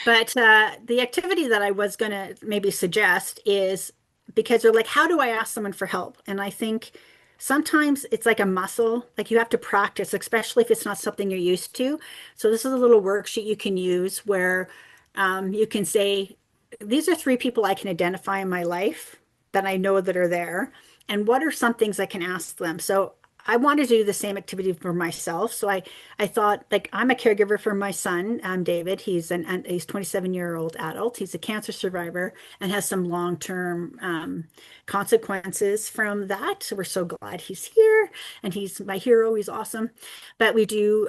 But the activity that I was going to maybe suggest is because they're like, how do I ask someone for help? And I think sometimes it's like a muscle, like you have to practice, especially if it's not something you're used to. So this is a little worksheet you can use where you can say, these are 3 people I can identify in my life that I know that are there. And what are some things I can ask them? So I wanted to do the same activity for myself. So I thought like I'm a caregiver for my son, David. He's 27-year-old adult. He's a cancer survivor and has some long-term consequences from that. So we're so glad he's here and he's my hero. He's awesome. But we do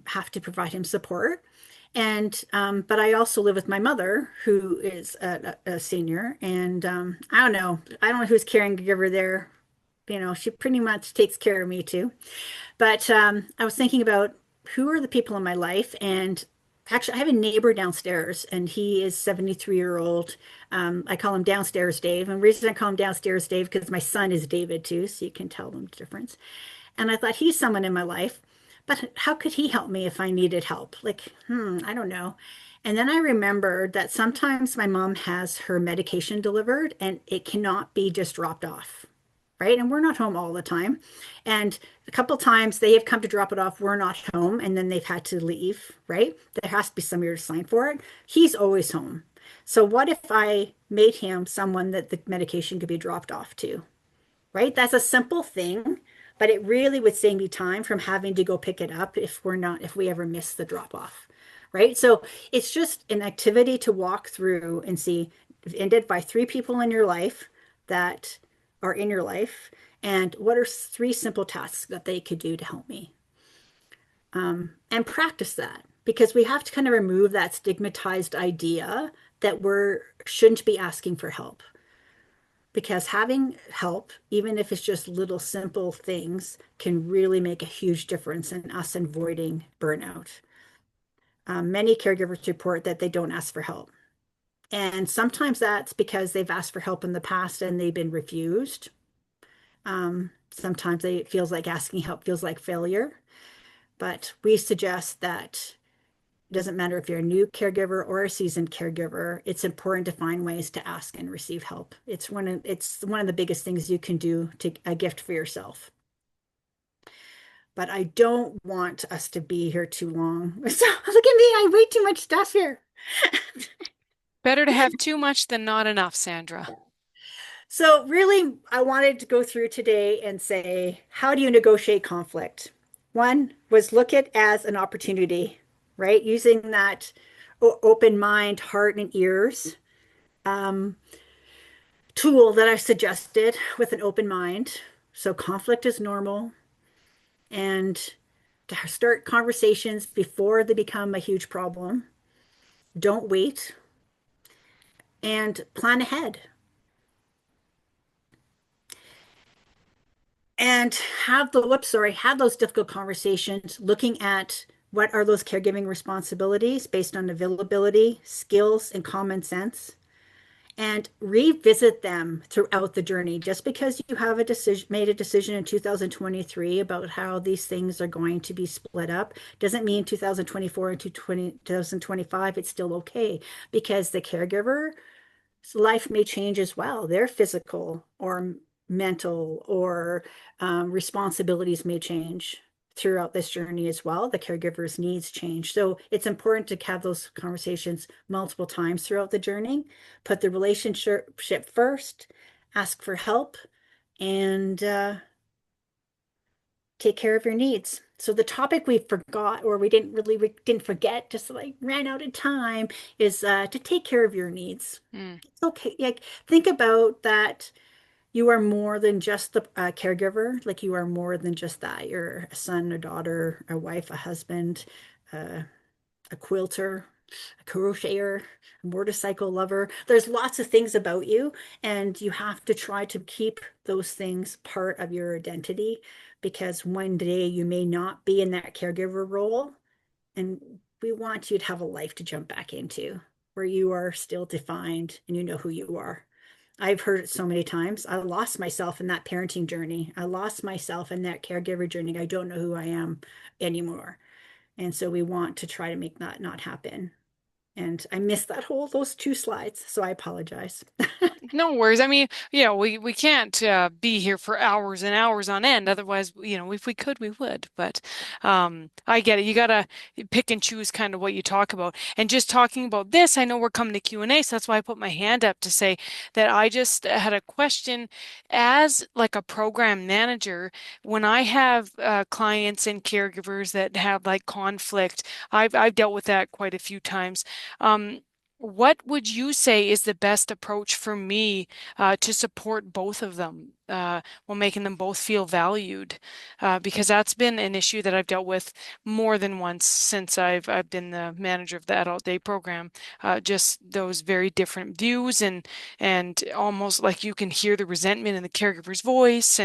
have to provide him support. And but I also live with my mother, who is a senior, and I don't know who's caregiver there. She pretty much takes care of me too. But I was thinking about who are the people in my life, and actually, I have a neighbor downstairs, and he is 73-year-old. I call him Downstairs Dave, and the reason I call him Downstairs Dave because my son is David too, so you can tell them the difference. And I thought he's someone in my life, but how could he help me if I needed help? Like, I don't know. And then I remembered that sometimes my mom has her medication delivered and it cannot be just dropped off, right? And we're not home all the time. And a couple times they have come to drop it off, we're not home, and then they've had to leave, right? There has to be somebody to sign for it. He's always home. So what if I made him someone that the medication could be dropped off to? Right? That's a simple thing, but it really would save me time from having to go pick it up if we ever miss the drop off. Right? So it's just an activity to walk through and see, identify three people in your life that are in your life, and what are three simple tasks that they could do to help me. And practice that because we have to kind of remove that stigmatized idea that we're shouldn't be asking for help because having help, even if it's just little simple things, can really make a huge difference in us avoiding burnout. Many caregivers report that they don't ask for help. And sometimes that's because they've asked for help in the past and they've been refused. Sometimes it feels like asking help feels like failure. But we suggest that it doesn't matter if you're a new caregiver or a seasoned caregiver, it's important to find ways to ask and receive help. It's one of the biggest things you can do to a gift for yourself. But I don't want us to be here too long. So look at me, I way too much stuff here. Better to have too much than not enough, Sandra. So really, I wanted to go through today and say, how do you negotiate conflict? One was look at as an opportunity, right? Using that open mind, heart, and ears um, tool that I suggested with an open mind. So conflict is normal, and to start conversations before they become a huge problem. Don't wait and plan ahead and have those difficult conversations looking at what are those caregiving responsibilities based on availability, skills, and common sense, and revisit them throughout the journey. Just because you have made a decision in 2023 about how these things are going to be split up doesn't mean 2024 and 2025 it's still okay because the caregiver life may change as well. Their physical or mental or responsibilities may change throughout this journey as well. The caregiver's needs change. So it's important to have those conversations multiple times throughout the journey. Put the relationship first, ask for help, and take care of your needs. So the topic we forgot, or we didn't forget, just like ran out of time, is to take care of your needs. Mm. It's okay. Like think about that. You are more than just the caregiver. Like you are more than just that. You're a son, a daughter, a wife, a husband, uh, a quilter, a crocheter, a motorcycle lover. There's lots of things about you, and you have to try to keep those things part of your identity because one day you may not be in that caregiver role, and we want you to have a life to jump back into where you are still defined and you know who you are. I've heard it so many times. I lost myself in that parenting journey. I lost myself in that caregiver journey. I don't know who I am anymore. And so we want to try to make that not happen. And I missed those two slides, so I apologize. No worries. I mean, we can't be here for hours and hours on end. Otherwise, if we could, we would. But I get it. You gotta pick and choose kind of what you talk about. And just talking about this, I know we're coming to Q&A, so that's why I put my hand up to say that I just had a question as like a program manager. When I have clients and caregivers that have like conflict, I've dealt with that quite a few times. What would you say is the best approach for me to support both of them while making them both feel valued? Because that's been an issue that I've dealt with more than once since I've been the manager of the adult day program. Just those very different views and almost like you can hear the resentment in the caregiver's voice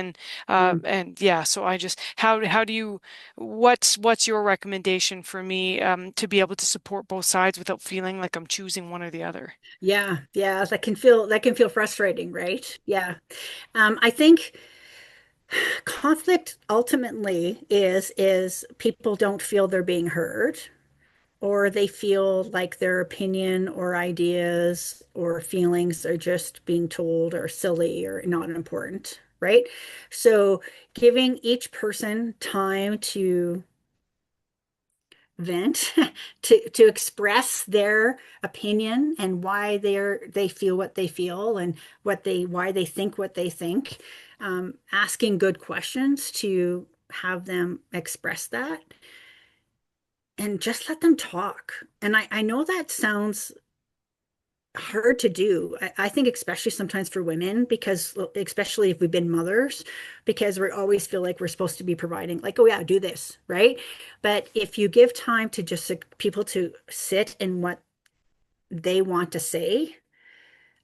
Mm. and yeah. So I just how do you what's your recommendation for me to be able to support both sides without feeling like I'm choosing one or the other? Yeah, yeah, that can feel frustrating, right? Yeah. I think conflict ultimately is people don't feel they're being heard, or they feel like their opinion or ideas or feelings are just being told or silly or not important, right? So giving each person time to vent, to express their opinion and why they feel what they feel and why they think what they think, asking good questions to have them express that and just let them talk. And I know that sounds hard to do. I think especially sometimes for women, because especially if we've been mothers, because we always feel like we're supposed to be providing, like, oh yeah, do this, right? But if you give time to just people to sit in what they want to say,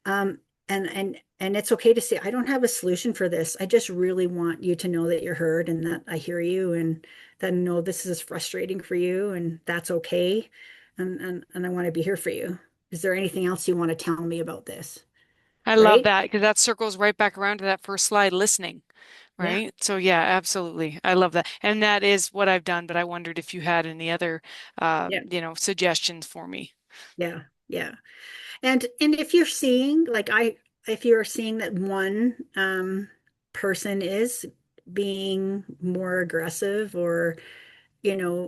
um, and it's okay to say, I don't have a solution for this. I just really want you to know that you're heard and that I hear you and that I know this is frustrating for you and that's okay. And I want to be here for you. Is there anything else you want to tell me about this? I love Right? that because that circles right back around to that first slide, listening, Yeah. right? So yeah, absolutely. I love that. And that is what I've done, but I wondered if you had any other Yeah. suggestions for me. Yeah. Yeah. And if you're seeing, if you're seeing that one person is being more aggressive or, you know,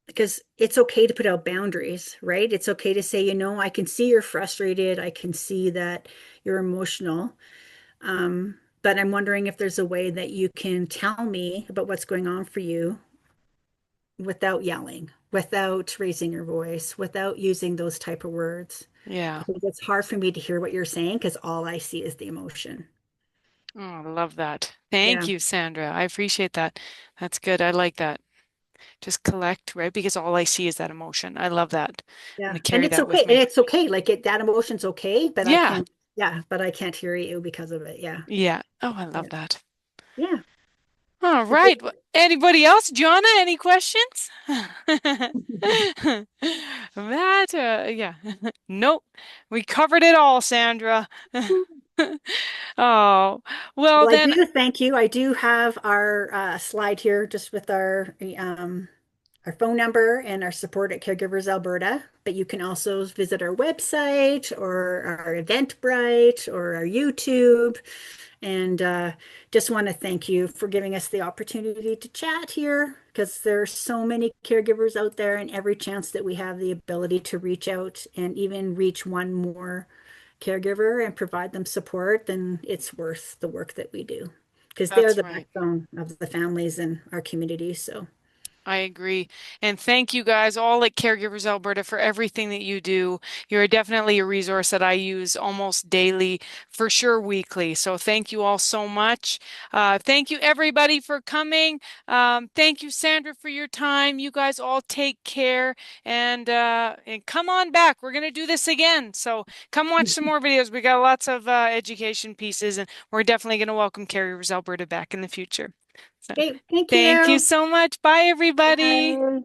because it's okay to put out boundaries, right? It's okay to say, I can see you're frustrated. I can see that you're emotional. But I'm wondering if there's a way that you can tell me about what's going on for you without yelling, without raising your voice, without using those type of words. Yeah. Because it's hard for me to hear what you're saying because all I see is the emotion. Oh, I love that. Thank Yeah. you, Sandra. I appreciate that. That's good. I like that. Just collect, right? Because all I see is that emotion. I love that. I'm Yeah. gonna carry that with And me. it's okay. That emotion's okay, but Yeah. I can't hear you because of it. Yeah. Yeah. Oh, I Yeah. love that. Yeah. All It's right. Anybody else? Joanna, any questions? That, yeah. Nope. We covered it all, Sandra. Oh, well Well, I then, do thank you. I do have our slide here just with our phone number and our support at Caregivers Alberta, but you can also visit our website or our Eventbrite or our YouTube. And just want to thank you for giving us the opportunity to chat here because there's so many caregivers out there, and every chance that we have the ability to reach out and even reach one more caregiver and provide them support, then it's worth the work that we do because they're that's the right. backbone of the families in our community. So, I agree. And thank you guys all at Caregivers Alberta for everything that you do. You're definitely a resource that I use almost daily, for sure weekly. So thank you all so much. Thank you everybody for coming. Thank you, Sandra, for your time. You guys all take care and come on back. We're going to do this again. So come watch some more videos. We got lots of education pieces, and we're definitely going to welcome Caregivers Alberta back in the future. So. okay, thank Thank you you. so much. Bye, everybody. Bye.